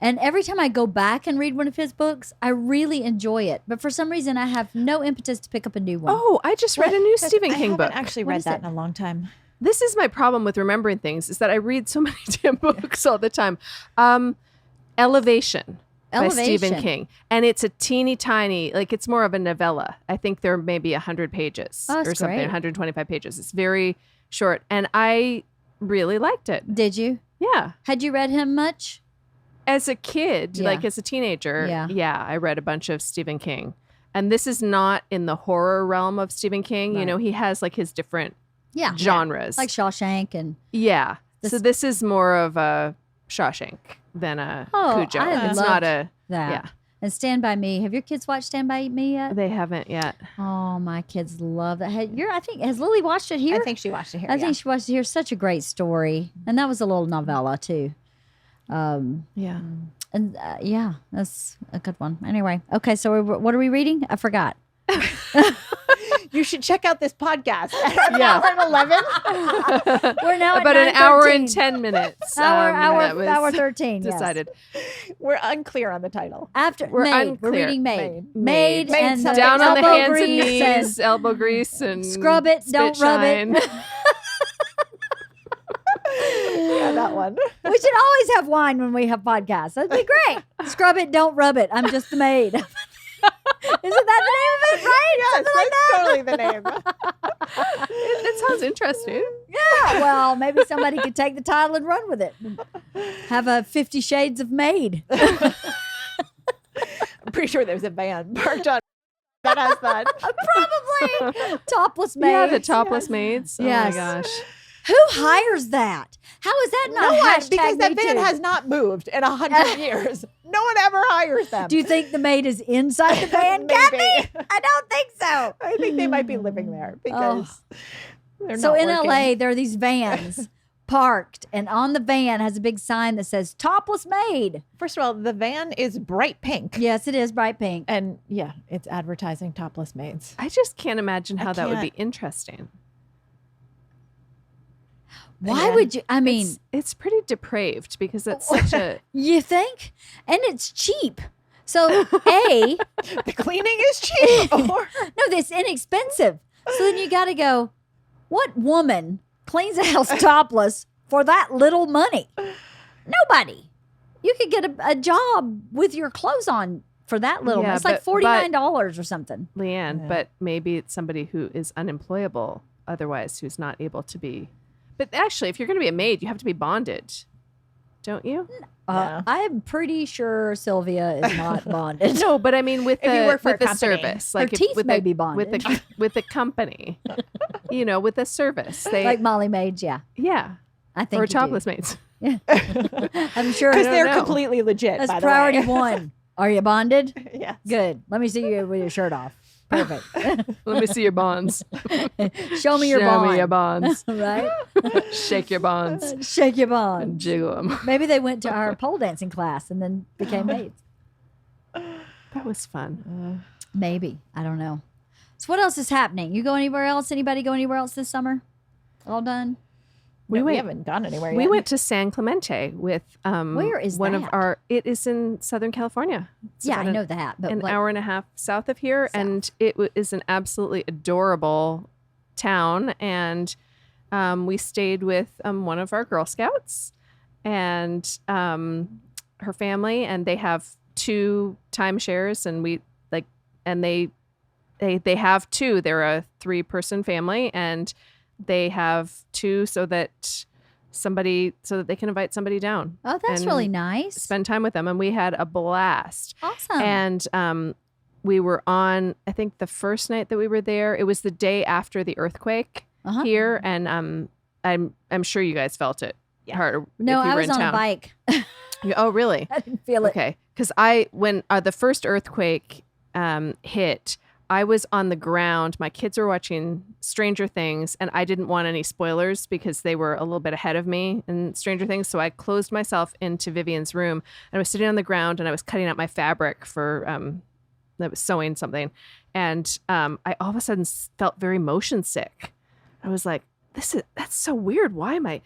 And every time I go back and read one of his books, I really enjoy it. But for some reason, I have no impetus to pick up a new one. Oh, I just read a new Stephen I King haven't book. actually What read is that it? in a long time. This is my problem with remembering things, is that I read so many damn books all the time. Elevation by Stephen Elevation. King. And it's a teeny tiny, like it's more of a novella. I think there may be 100 pages Oh, that's or something, great. 125 pages. It's very short. And I really liked it. Did you? Yeah. Had you read him much? As a kid, Yeah. like as a teenager, Yeah. I read a bunch of Stephen King. And this is not in the horror realm of Stephen King. You Right. know, he has like his different Yeah. genres. Like Shawshank and Yeah. This- So this is more of a Shawshank than a Oh, Cujo. I It's loved not a that. Yeah. And Stand By Me. Have your kids watched Stand By Me yet? They haven't yet. Oh, my kids love that. I think has Lily watched it here? I think she watched it here. I think she watched it here. Such a great story, and that was a little novella too. Yeah. And yeah, that's a good one. Anyway, okay. So what are we reading? I forgot. you should check out this podcast. Yeah. Hour and 11. We're now About at an hour 9:13. and 10 minutes. Hour that hour was 13. yes. decided. We're unclear on the title. After We're Maid. We're unclear. reading Maid. Maid. Maid and something. Down on the elbow hands and grease knees, elbow grease, and Scrub it, don't spit rub it. shine. Yeah, that one. We should always have wine when we have podcasts. That'd be great. Scrub it, don't rub it. I'm just the maid. Isn't that the name of it, right? Yes, Something like that's that. totally the name. It sounds interesting. Yeah, well, maybe somebody could take the title and run with it. Have a 50 Shades of Maid. I'm pretty sure there's a van parked on that has that. Probably. Topless Maid. Yeah, the topless maids. Yes. Oh my gosh. Who hires that? How is that not No one, hashtag because that Me van Too? has not moved in 100 years. No one ever hires them. Do you think the maid is inside the van, Maybe. Kathy? I don't think so. I think they might be living there because they're So not in working. LA, there are these vans parked, and on the van has a big sign that says "Topless Maid." First of all, the van is bright pink. Yes, it is bright pink. And yeah, it's advertising topless maids. I just can't imagine how that would be can't. interesting. Why Again, would you? I mean, It's pretty depraved because it's such a you think? And it's cheap. So A, The cleaning is cheap. Or no, that's inexpensive. So then you got to go, what woman cleans a house topless for that little money? Nobody. You could get a job with your clothes on for that little. Yeah, it's like but- $49 or something. Leanne, Yeah. but maybe it's somebody who is unemployable otherwise, who's not able to be. But actually, if you're going to be a maid, you have to be bonded, don't you? Yeah. I'm pretty sure Sylvia is not bonded. No, but I mean with If you the work for with a the company. service, Her like if- teeth with may the, be bonded. with the company, you know, with the service, they Like Molly Maids, yeah. yeah, I think or you do. topless maids. I'm sure because don't they're know. completely legit. that's by the priority way. one. Are you bonded? Yes. Good. Let me see you with your shirt off. Perfect. Let me see your bonds. Show me your Show bond. me your bonds. Right? Shake your bonds. Shake your And bond. jiggle them. Maybe they went to our pole dancing class and then became maids. That was fun. Maybe. I don't know. So what else is happening? You go anywhere else? Anybody go anywhere else this summer? All done? We we went. haven't gone anywhere We yet. went to San Clemente with Where is one of that? our. It is in Southern California. It's Yeah, about I know that. But an what- hour and a half south of here, South. and it is an absolutely adorable town. And we stayed with one of our Girl Scouts and her family, and they have 2 timeshares, and they have 2. They're a 3-person family, and they have 2 so that they can invite somebody down. Oh, that's and really nice. Spend time with them, and we had a blast. Awesome. And we were on, I think the first night that we were there, it was the day after the earthquake Uh-huh. here, and I'm sure you guys felt it Yeah. hard. No, if you I were was in on a town. bike. Oh, really? I didn't feel it. Okay, because when the first earthquake hit, I was on the ground. My kids were watching Stranger Things, and I didn't want any spoilers because they were a little bit ahead of me in Stranger Things. So I closed myself into Vivian's room, and I was sitting on the ground, and I was cutting out my fabric for I was sewing something, and I all of a sudden felt very motion sick. I was like, that's so weird. Why am I?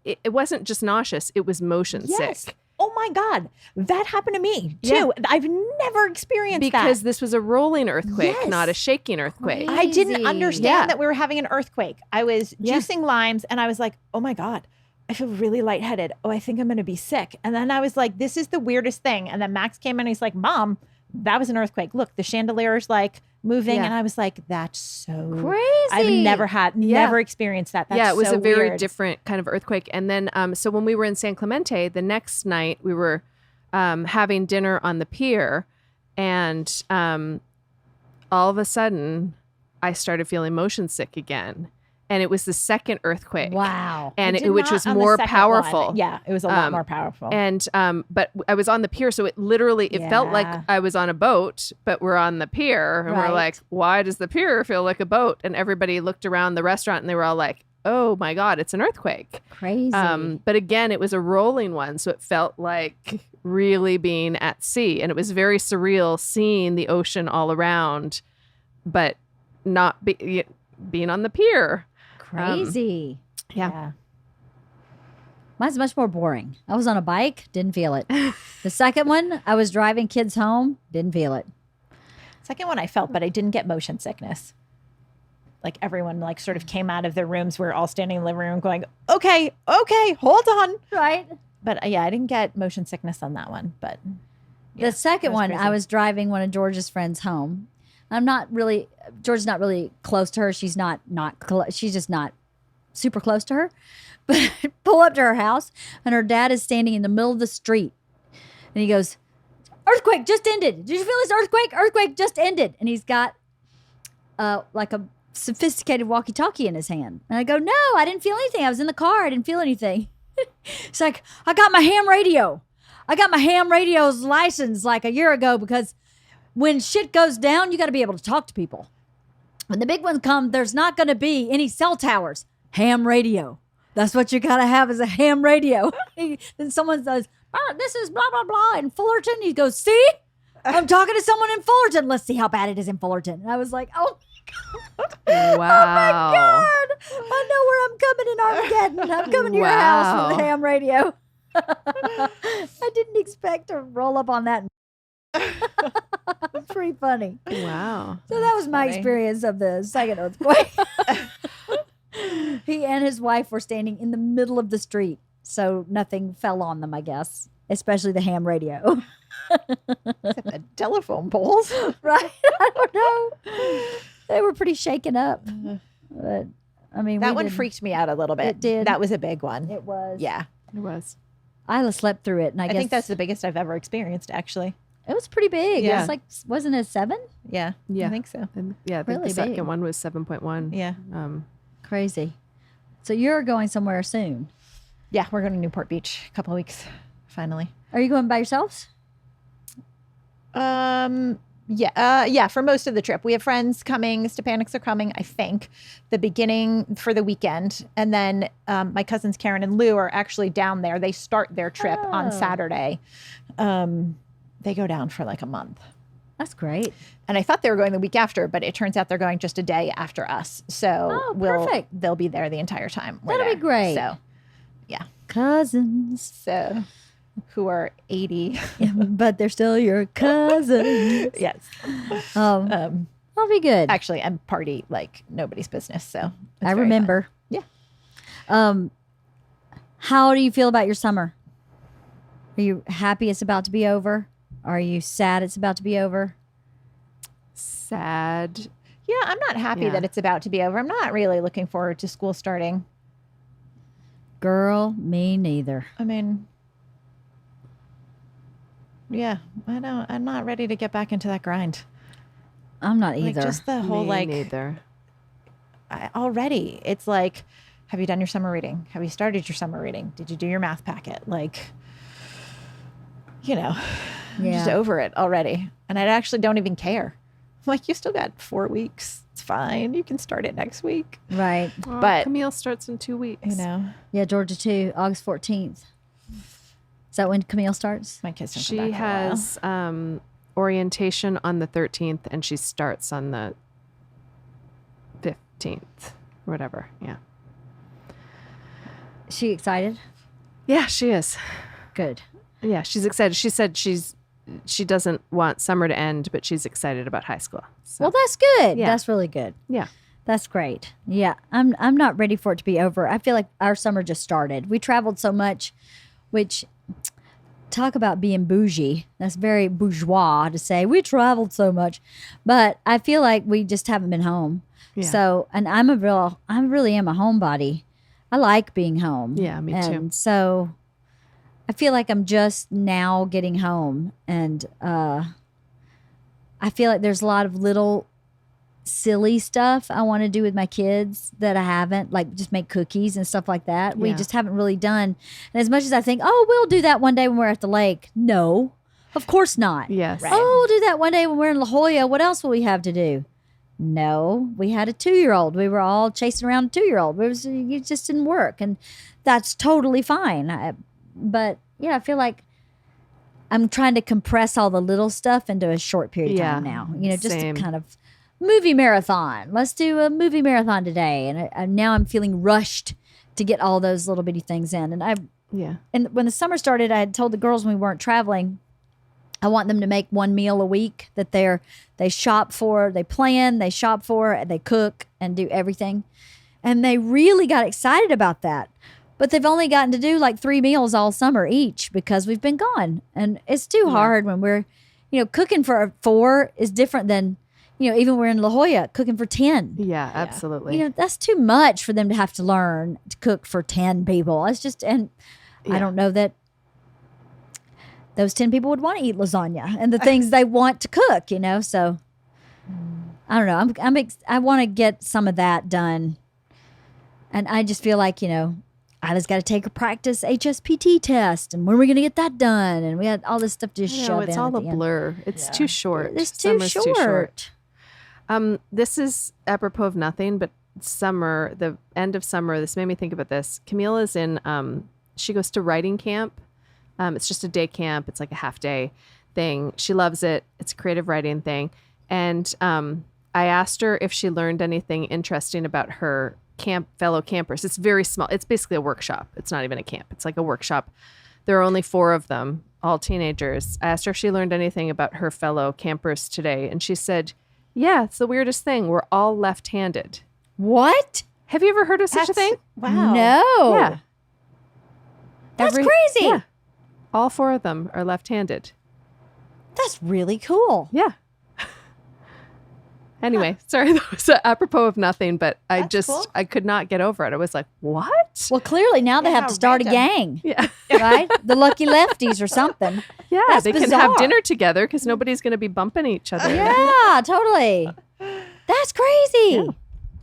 It wasn't just nauseous; it was motion Yes. sick. Oh my God. That happened to me too. Yeah. I've never experienced Because that. this was a rolling earthquake, Yes. not a shaking earthquake. Right. I didn't Crazy. understand Yeah. that we were having an earthquake. I was Yeah. juicing limes and I was like, oh my God, I feel really lightheaded. Oh, I think I'm going to be sick. And then I was like, this is the weirdest thing. And then Max came in and he's like, Mom, that was an earthquake. Look, the chandelier's like moving. Yeah. And I was like, that's so Crazy. I've never experienced that. That's yeah, it was so a very weird. different kind of earthquake. And then, so when we were in San Clemente, the next night we were having dinner on the pier, and all of a sudden I started feeling motion sick again. And it was the second earthquake. Wow. And I did which not was on the more second powerful. one. Yeah, it was a lot more powerful. And but I was on the pier, so it felt like Yeah. I was on a boat, but we're on the pier, and Right. we're like, why does the pier feel like a boat? And everybody looked around the restaurant, and they were all like, oh my God, it's an earthquake. Crazy. But again, it was a rolling one, so it felt like really being at sea, and it was very surreal seeing the ocean all around, but not being on the pier. Crazy. Yeah. Mine's much more boring. I was on a bike, didn't feel it. The second one, I was driving kids home, didn't feel it. Second one I felt, but I didn't get motion sickness. Like everyone like sort of came out of their rooms. We were all standing in the living room going, okay, hold on. Right. But yeah, I didn't get motion sickness on that one. But The second that was one, crazy. I was driving one of George's friends home. George's not really close to her. She's she's just not super close to her. But I pull up to her house, and her dad is standing in the middle of the street. And he goes, earthquake just ended. Did you feel this earthquake? Earthquake just ended. And he's got like a sophisticated walkie-talkie in his hand. And I go, no, I didn't feel anything. I was in the car. I didn't feel anything. It's like, I got my ham radio. I got my ham radio's license like a year ago, because when shit goes down, you got to be able to talk to people. When the big ones come, there's not going to be any cell towers. Ham radio. That's what you got to have, is a ham radio. Then someone says, this is blah, blah, blah in Fullerton. He goes, see? I'm talking to someone in Fullerton. Let's see how bad it is in Fullerton. And I was like, oh, Wow. God, I know where I'm coming in Armageddon. I'm coming to your house with Wow. a ham radio. I didn't expect to roll up on that. It's pretty funny. Wow. So that was my funny. experience of the second earthquake. He and his wife were standing in the middle of the street, so nothing fell on them, I guess, especially the ham radio. the telephone poles. Right? I don't know. They were pretty shaken up. But, I mean, That we one didn't- freaked me out a little bit. It did. That was a big one. It was. Yeah. It was. I slept through it, and I I guess think that's the biggest I've ever experienced, actually. it was pretty big. It Yeah. was like, wasn't it 7? Yeah. Yeah. I think so. And yeah, I think Really the second big. one was 7.1. Yeah. Crazy. So you're going somewhere soon. Yeah. We're going to Newport Beach a couple of weeks, finally. Are you going by yourselves? Yeah, for most of the trip. We have friends coming. Stepanics are coming, I think, the beginning for the weekend. And then my cousins Karen and Lou are actually down there. They start their trip Oh. on Saturday. They go down for like a month. That's great. And I thought they were going the week after, but it turns out they're going just a day after us. So Oh, perfect. they'll be there the entire time. we're That'll be there. great. So, yeah. Cousins. So, who are 80. But they're still your cousins. Yes. That'll be good. Actually, and party like nobody's business. So, it's I very remember. fun. Yeah. How do you feel about your summer? Are you happy it's about to be over? Are you sad it's about to be over? Sad. Yeah, I'm not happy Yeah. that it's about to be over. I'm not really looking forward to school starting. Girl, me neither. I mean, yeah, I'm not ready to get back into that grind. I'm not Like either. just the whole Me like neither. already. It's like, have you done your summer reading? Have you started your summer reading? Did you do your math packet? Like, I'm just Yeah. over it already. And I actually don't even care. I'm like, you still got 4 weeks. It's fine. You can start it next week. Right. Well, But- Camille starts in 2 weeks. Yeah, Georgia too. August 14th. Is that when Camille starts? My kids don't come She back for a while. has orientation on the 13th, and she starts on the 15th, whatever. Yeah. Is she excited? Yeah, she is. Good. Yeah, she's excited. She said she doesn't want summer to end, but she's excited about high school. So, Well, that's good. Yeah. That's really good. yeah. That's great. Yeah, I'm not ready for it to be over. I feel like our summer just started. We traveled so much, which talk about being bougie. That's very bourgeois to say we traveled so much, but I feel like we just haven't been home. Yeah. So, and I really am a homebody. I like being home. Yeah, me too. And so I feel like I'm just now getting home, and I feel like there's a lot of little silly stuff I want to do with my kids that I haven't, like just make cookies and stuff like that. We Yeah. just haven't really done. And as much as I think, oh, we'll do that one day when we're at the lake. No, of course not. Yes. Right. Oh, we'll do that one day when we're in La Jolla. What else will we have to do? No, we had a 2-year-old. We were all chasing around a 2-year-old. It just didn't work. And that's totally fine. But yeah, I feel like I'm trying to compress all the little stuff into a short period of time now. Just same. to kind of movie marathon. Let's do a movie marathon today. And now I'm feeling rushed to get all those little bitty things in. Yeah. And when the summer started, I had told the girls when we weren't traveling, I want them to make one meal a week that they shop for, they plan, they shop for, and they cook and do everything. And they really got excited about that. But they've only gotten to do like 3 meals all summer each because we've been gone. And it's too hard when we're, cooking for 4 is different than, even we're in La Jolla cooking for 10. Yeah, absolutely. That's too much for them to have to learn to cook for 10 people. It's just, and I Yeah. don't know that those 10 people would want to eat lasagna and the things they want to cook, so I don't know. I want to get some of that done. And I just feel like, Ida's got to take her practice HSPT test, and when are we going to get that done? And we had all this stuff to just I know, shove it's in all at a the end. blur. It's too short. It's too Summer's short. This is apropos of nothing, but summer, the end of summer, this made me think about this. Camille is in, she goes to writing camp. It's just a day camp. It's like a half day thing. She loves it. It's a creative writing thing. And I asked her if she learned anything interesting about her fellow campers. It's very small. It's basically a workshop. It's not even a camp. It's like a workshop. There are only 4 of them, all teenagers. I asked her if she learned anything about her fellow campers today. And she said, yeah, it's the weirdest thing. We're all left-handed. What? Have you ever heard of such a thing? Wow. No. Yeah. That's crazy. Yeah. All 4 of them are left-handed. That's really cool. Yeah. Anyway, sorry, that was apropos of nothing, but That's cool. I could not get over it. I was like, what? Well, clearly now they Yeah, have to start random. a gang, Yeah. right? The Lucky Lefties or something. Yeah, That's they can bizarre. have dinner together because nobody's going to be bumping each other. Yeah, totally. That's crazy.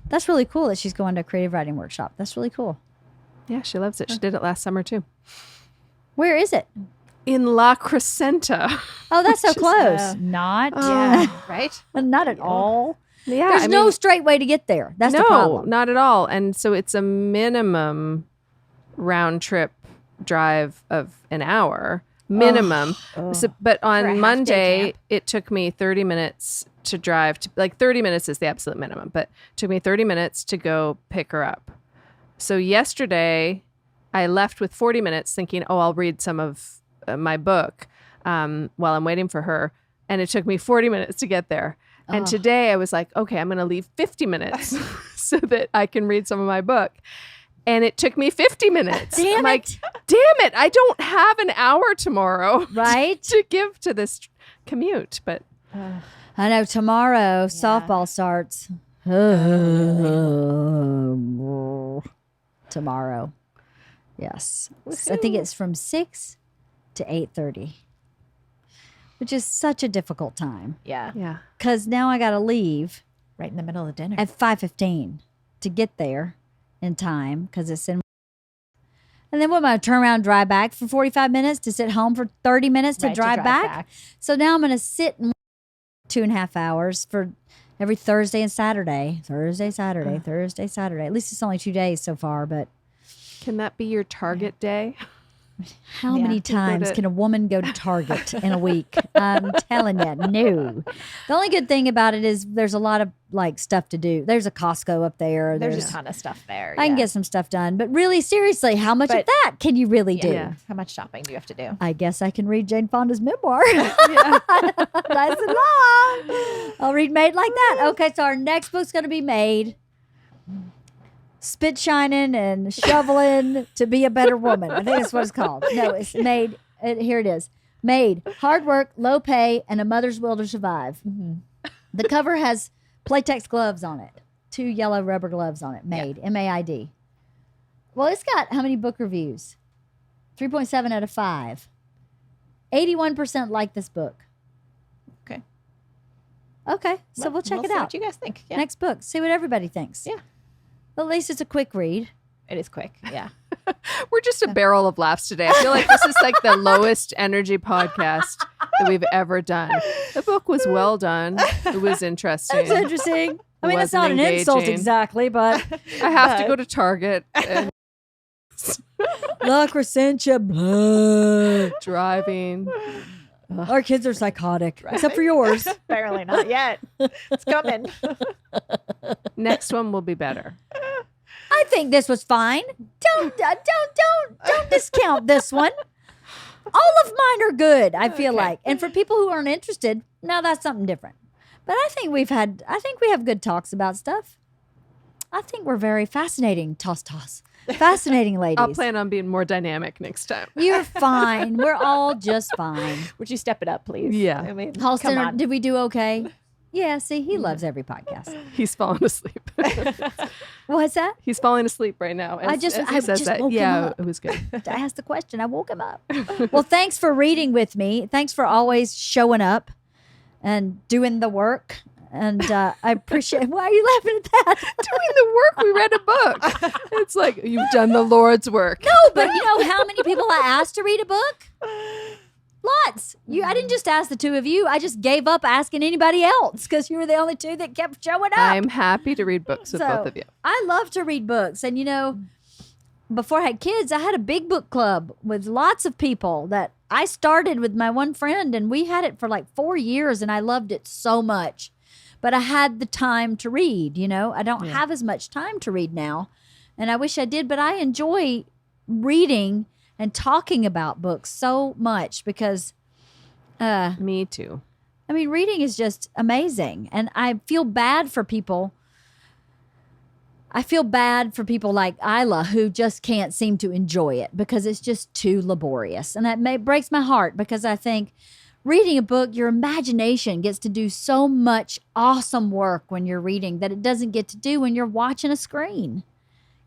That's really cool that she's going to a creative writing workshop. That's really cool. Yeah, she loves it. She did it last summer too. Where is it? In La Crescenta. Oh, that's so Just, close. Not, Yeah. Right? not at all. Yeah, There's I no mean, straight way to get there. That's the no, problem. not at all. And so it's a minimum round trip drive of an hour. minimum. But For a on half-day Monday, camp. it took me 30 minutes to drive. Like 30 minutes is the absolute minimum, but it took me 30 minutes to go pick her up. So yesterday, I left with 40 minutes thinking, oh, I'll read some of my book while I'm waiting for her. And it took me 40 minutes to get there. And today I was like, okay, I'm going to leave 50 minutes so that I can read some of my book. And it took me 50 minutes. Damn I'm like, it. damn it, I don't have an hour tomorrow Right? to give to this commute. But I know tomorrow softball starts. Tomorrow. Yes. I think it's from 6 to 8:30. Which is such a difficult time. Yeah. yeah. Because now I got to leave Right in the middle of dinner. at 5:15 to get there in time because it's in. And then what am I going to turn around and drive back for 45 minutes to sit home for 30 minutes to Right, drive back? So now I'm going to sit and 2.5 hours for every Thursday and Saturday. Thursday, Saturday, Thursday, Saturday. At least it's only 2 days so far, but Can that be your target day? how Yeah. many You times can a woman go to Target in a week? I'm telling you, no. The only good thing about it is there's a lot of like stuff to do. There's a Costco up there. There's a ton of stuff there. I can get some stuff done. But really, seriously, how much of But- that can you really do? Yeah. How much shopping do you have to do? I guess I can read Jane Fonda's memoir. Nice and long. I'll read Made Like That. Okay, so our next book's going to be Made. Spit shining and shoveling to be a better woman. I think that's what it's called. No, it's Made. Here it is. Made. Hard work, low pay, and a mother's will to survive. The cover has Playtex gloves on it. 2 yellow rubber gloves on it. Made. M-A-I-D. Well, it's got how many book reviews? 3.7 out of 5. 81% like this book. Okay. Okay, so we'll check it see out. What you guys think? Yeah. Next book. See what everybody thinks. Yeah. Well, at least it's a quick read. It is quick. Yeah. We're just a barrel of laughs today. I feel like this is like the lowest energy podcast that we've ever done. The book was well done. It was interesting. That's interesting. I mean, that's not Wasn't an insult engaging. exactly, but I have to go to Target and La Crescentia, blah. driving. Our kids are psychotic, except for yours. Apparently not yet. It's coming. Next one will be better. I think this was fine. Don't discount this one. All of mine are good. I feel like, and for people who aren't interested, now that's something different. But I think we have good talks about stuff. I think we're very fascinating. Fascinating ladies. I'll plan on being more dynamic next time. You're fine. We're all just fine. Would you step it up, please? Yeah. I mean, Halston, come on. did we do okay? Yeah, see, he loves every podcast. He's falling asleep. What's that? He's falling asleep right now. I just says that. woke him Yeah, up. it was good. I asked the question. I woke him up. Well, thanks for reading with me. Thanks for always showing up and doing the work. And I appreciate. Why are you laughing at that? Doing the work, we read a book. It's like you've done the Lord's work. No, but you know how many people I asked to read a book? Lots. I didn't just ask the two of you. I just gave up asking anybody else because you were the only two that kept showing up. I'm happy to read books with So, both of you. I love to read books. And, before I had kids, I had a big book club with lots of people that I started with my one friend, and we had it for like 4 years, and I loved it so much. But I had the time to read, I don't have as much time to read now, and I wish I did, but I enjoy reading and talking about books so much because Me too. I mean, reading is just amazing. And I feel bad for people. I feel bad for people like Isla who just can't seem to enjoy it because it's just too laborious. And that breaks my heart because I think reading a book, your imagination gets to do so much awesome work when you're reading that it doesn't get to do when you're watching a screen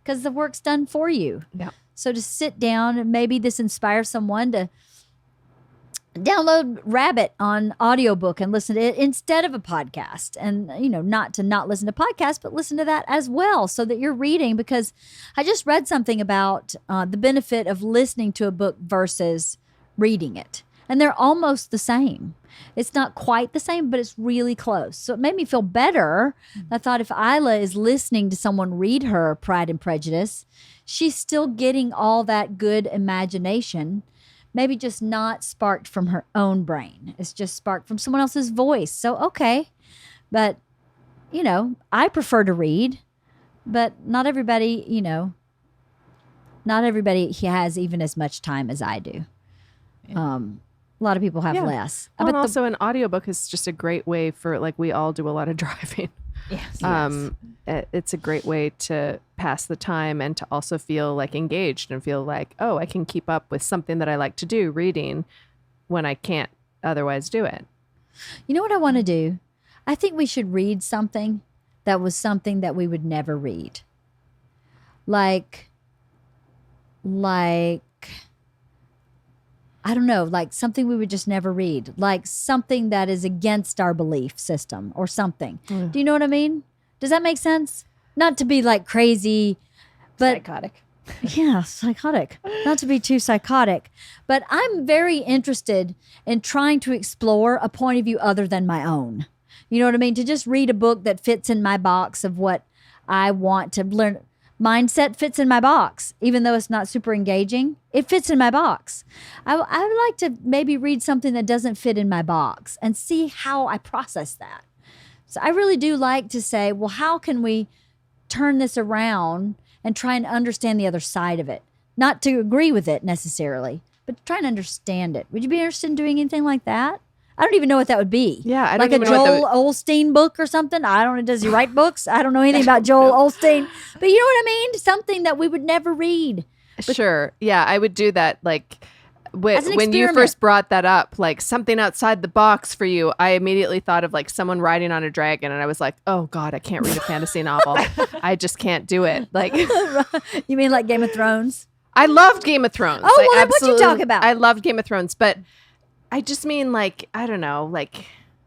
because the work's done for you. Yeah. So to sit down and maybe this inspires someone to download Rabbit on audiobook and listen to it instead of a podcast. And, not to not listen to podcasts, but listen to that as well so that you're reading because I just read something about the benefit of listening to a book versus reading it. And they're almost the same. It's not quite the same, but it's really close. So it made me feel better. I thought if Isla is listening to someone read her Pride and Prejudice, she's still getting all that good imagination maybe just not sparked from her own brain. It's just sparked from someone else's voice. So, okay. But, you know, I prefer to read, but not everybody, you know, not everybody has even as much time as I do. A lot of people have less. Well, But and also an audiobook is just a great way for, like, we all do a lot of driving. Yes. It's a great way to pass the time and to also feel like engaged and feel like, oh, I can keep up with something that I like to do, reading, when I can't otherwise do it. You know what I want to do? I think we should read something that was something that we would never read. Like, I don't know, like something we would just never read, like something that is against our belief system or something. Do you know what I mean? Does that make sense? Not to be like crazy, but Psychotic. yeah, psychotic. Not to be too psychotic, but I'm very interested in trying to explore a point of view other than my own. You know what I mean? To just read a book that fits in my box of what I want to learn. Mindset fits in my box, even though it's not super engaging. It fits in my box. I would like to maybe read something that doesn't fit in my box and see how I process that. So I really do like to say, well, how can we turn this around and try and understand the other side of it? Not to agree with it necessarily, but to try and understand it. Would you be interested in doing anything like that? I don't even know what that would be. Yeah, I like don't a even know what Joel Osteen book or something. I don't know. Does he write books? I don't know anything about Joel Osteen. But you know what I mean? Something that we would never read. Sure. Yeah, I would do that. Like, As an when you experiment. first brought that up, like something outside the box for you, I immediately thought of like someone riding on a dragon, and I was like, oh God, I can't read a fantasy novel. I just can't do it. Like, You mean like Game of Thrones? I loved Game of Thrones. Oh, I well, then what you talk about? I loved Game of Thrones, but I just mean like, I don't know, like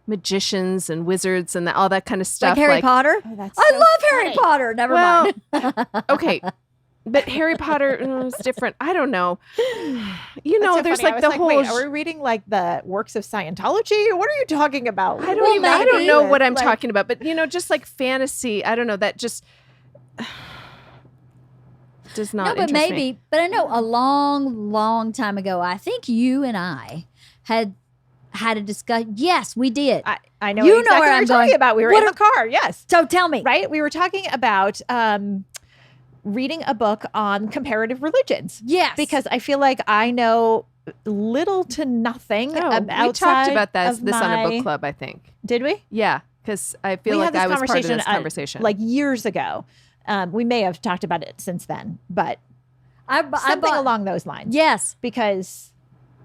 magicians and wizards and all that kind of stuff. Like Harry Potter? Oh, that's I so love Harry funny. Potter. Never Well, mind. okay. But Harry Potter is different. I don't know. You know, That's so there's funny. I like was the like, whole. wait, are we reading like the works of Scientology? What are you talking about? I don't Well, even. I maybe. don't know what I'm Like- talking about. But you know, just like fantasy. I don't know. That just does not. No, but interest maybe. me. But I know a long time ago, I think you and I had a discussion. Yes, we did. I know You know exactly where what I'm you're talking going. about. We were What in are- the car. Yes. So tell me. Right? We were talking about reading a book on comparative religions. Yes. Because I feel like I know little to nothing Oh, we outside talked about this of on a my- book club. I think. Did we? Yeah, because I feel we like had this I was part of conversation, this conversation. like years ago. We may have talked about it since then, but I something bought, along those lines. Yes. Because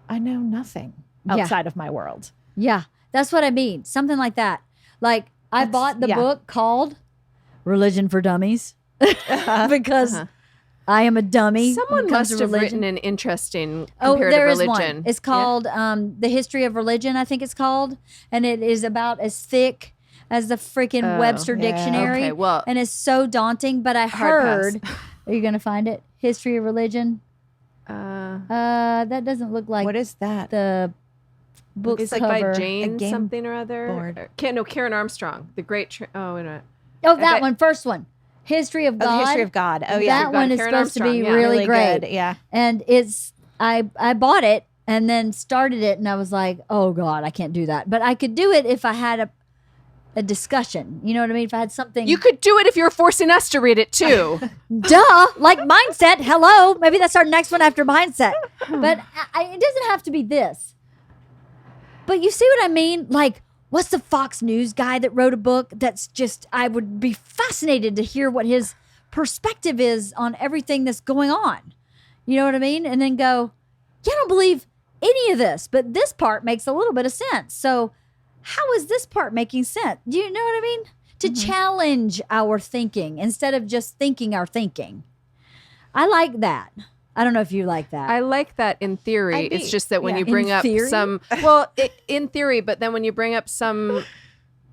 I know nothing Yeah. outside of my world. Yeah. That's what I mean. Something like that. Like I That's- bought the yeah. book called Religion for Dummies because I am a dummy. when Someone it comes must to have religion. written an interesting Oh, comparative there is religion. one. It's called The History of Religion, I think it's called. And it is about as thick as the freaking Oh, Webster yeah. Dictionary. Okay, well- and it's so daunting. But I Hard heard, are you going to find it? History of Religion? That doesn't look like What is that? the book It's like cover. by Jane game something or other. board. Karen Armstrong, the great. Oh, wait a minute. Oh, that bet- one, first one. History of Oh, God. the history of God. Oh, yeah. That one is Karen supposed to be Armstrong, yeah. really great. good. Yeah. And it's I bought it and then started it and I was like, oh God, I can't do that. But I could do it if I had a discussion. You know what I mean? If I had something. You could do it if you were forcing us to read it too. Duh, like mindset. Hello. Maybe that's our next one after mindset. But it doesn't have to be this. But you see what I mean? Like, what's the Fox News guy that wrote a book that's just, I would be fascinated to hear what his perspective is on everything that's going on. You know what I mean? And then go, yeah, I don't believe any of this, but this part makes a little bit of sense. So how is this part making sense? Do you know what I mean? To challenge our thinking instead of just thinking our thinking. I like that. I don't know if you like that. I like that in theory. It's just that when yeah. you bring In up theory? some, in theory, but then when you bring up some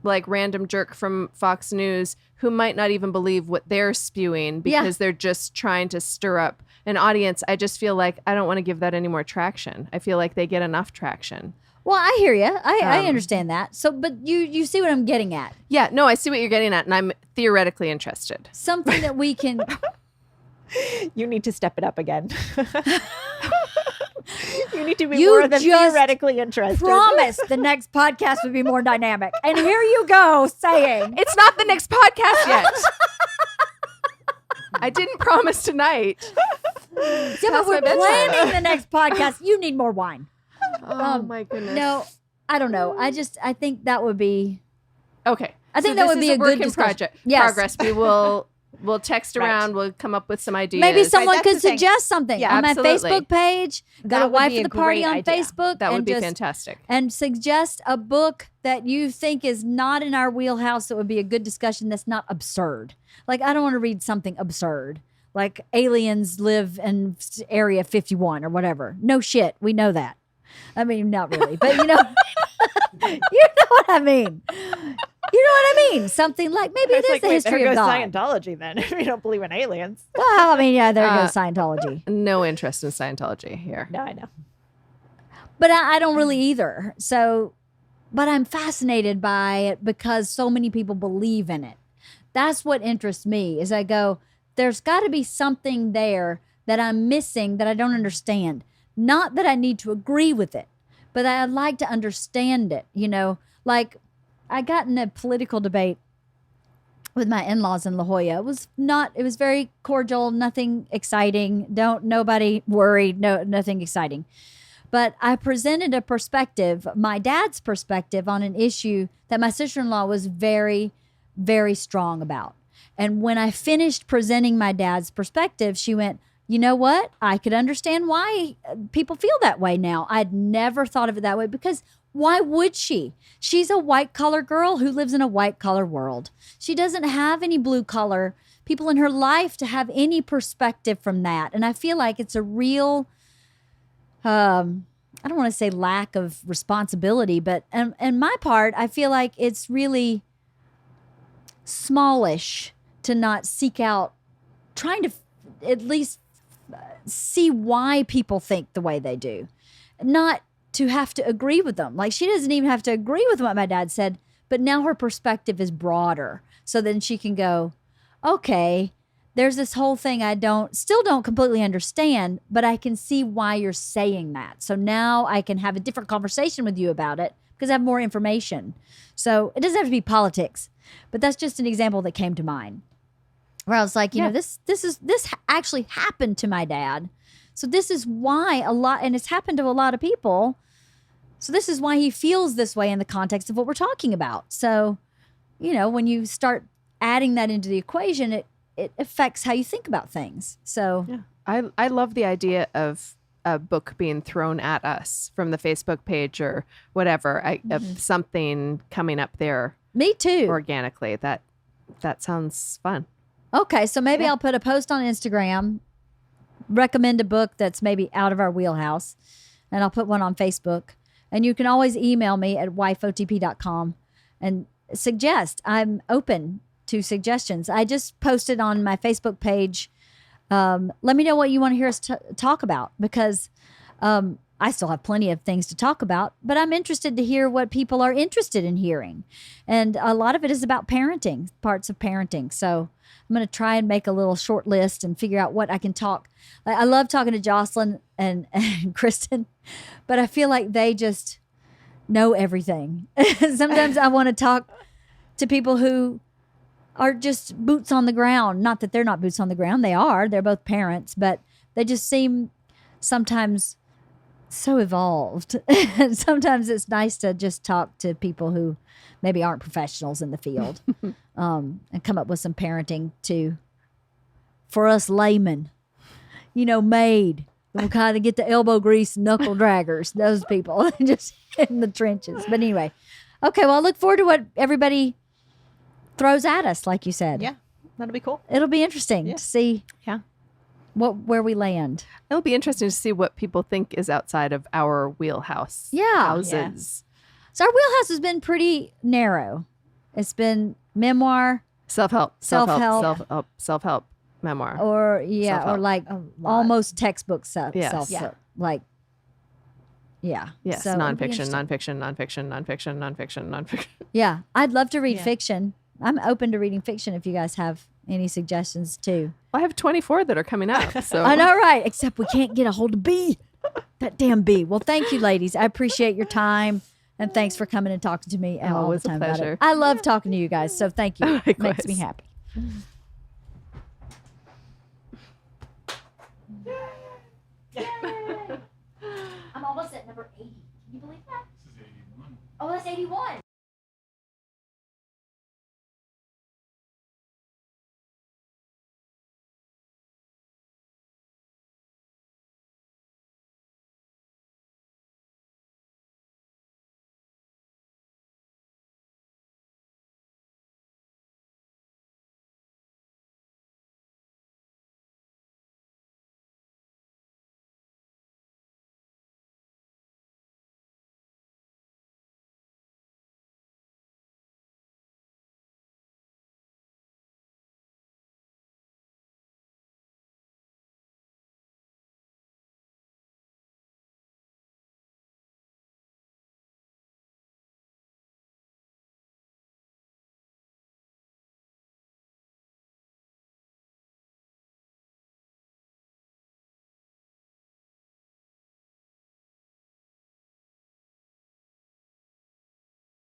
like random jerk from Fox News who might not even believe what they're spewing because they're just trying to stir up an audience, I just feel like I don't want to give that any more traction. I feel like they get enough traction. Well, I hear you. I understand that. So, but you see what I'm getting at. Yeah, no, I see what you're getting at, and I'm theoretically interested. Something that we can. You need to step it up again. You need to be You more than just theoretically interested. Promise the next podcast would be more dynamic. And here you go saying, It's not the next podcast yet. I didn't promise tonight. yeah, but past we're my bedtime. planning the next podcast. You need more wine. Oh my goodness. No, I don't know. I think that would be. Okay. I think So that this would be is a work good in discussion. Yes. progress. We'll text Right. around. We'll come up with some ideas. Maybe someone that's could the thing. suggest something Yeah, on my absolutely. Facebook page. Go That to would Wife be of a the Party great on idea. Facebook. That would and be just- fantastic. And suggest a book that you think is not in our wheelhouse that would be a good discussion that's not absurd. Like, I don't want to read something absurd, like aliens live in Area 51 or whatever. No shit. We know that. I mean, not really, but you know, you know what I mean. You know what I mean? Something like maybe it It's is like, the wait, history there of goes God. Scientology then, if you don't believe in aliens. Well, I mean, yeah, there goes Scientology. No interest in Scientology here. No, I know. But I don't really either. So, but I'm fascinated by it because so many people believe in it. That's what interests me is I go, there's got to be something there that I'm missing that I don't understand. Not that I need to agree with it, but I'd like to understand it. You know, like I got in a political debate with my in-laws in La Jolla. It was very cordial, nothing exciting. Nobody worried, nothing exciting. But I presented a perspective, my dad's perspective on an issue that my sister-in-law was very, very strong about. And when I finished presenting my dad's perspective, she went, you know what? I could understand why people feel that way now. I'd never thought of it that way because why would she? She's a white collar girl who lives in a white collar world. She doesn't have any blue collar people in her life to have any perspective from that. And I feel like it's a real, I don't want to say lack of responsibility, but and my part, I feel like it's really smallish to not seek out trying to at least see why people think the way they do, not to have to agree with them. Like she doesn't even have to agree with what my dad said, but now her perspective is broader. So then she can go, okay, there's this whole thing I still don't completely understand, but I can see why you're saying that. So now I can have a different conversation with you about it because I have more information. So it doesn't have to be politics, but that's just an example that came to mind. Where I was like, you know, this actually happened to my dad. So this is why and it's happened to a lot of people. So this is why he feels this way in the context of what we're talking about. So, you know, when you start adding that into the equation, it affects how you think about things. So I love the idea of a book being thrown at us from the Facebook page or whatever, of something coming up there me too. organically. That sounds fun. Okay, so maybe I'll put a post on Instagram, recommend a book that's maybe out of our wheelhouse, and I'll put one on Facebook. And you can always email me at wifeotp.com and suggest. I'm open to suggestions. I just posted on my Facebook page, let me know what you want to hear us talk about because I still have plenty of things to talk about, but I'm interested to hear what people are interested in hearing. And a lot of it is about parenting, parts of parenting. So I'm going to try and make a little short list and figure out what I can talk. I love talking to Jocelyn and Kristen, but I feel like they just know everything. Sometimes I want to talk to people who are just boots on the ground. Not that they're not boots on the ground. They are. They're both parents, but they just seem sometimes so evolved. And sometimes it's nice to just talk to people who maybe aren't professionals in the field and come up with some parenting for us laymen, you know, made. We'll kind of get the elbow grease knuckle draggers, those people just in the trenches. But anyway, okay, well, I look forward to what everybody throws at us, like you said. Yeah, that'll be cool. It'll be interesting to see where we land. It'll be interesting to see what people think is outside of our wheelhouse. Houses. So our wheelhouse has been pretty narrow. It's been memoir, Self-help memoir. or Self-help. or like A lot. almost textbook stuff. Yes. Self-help. Like, yeah. Yes, So it'll be nonfiction, interesting. nonfiction. Yeah, I'd love to read Yeah. fiction. I'm open to reading fiction if you guys have any suggestions too. Well, I have 24 that are coming up. So I know, right? Except we can't get a hold of B. That damn bee. Well, thank you, ladies. I appreciate your time. And thanks for coming and talking to me all Always the a time about pleasure. it. I love talking to you guys. So thank you. It makes me Likewise. happy. I'm almost at number 80. Can you believe that? This is 81. Oh, that's 81.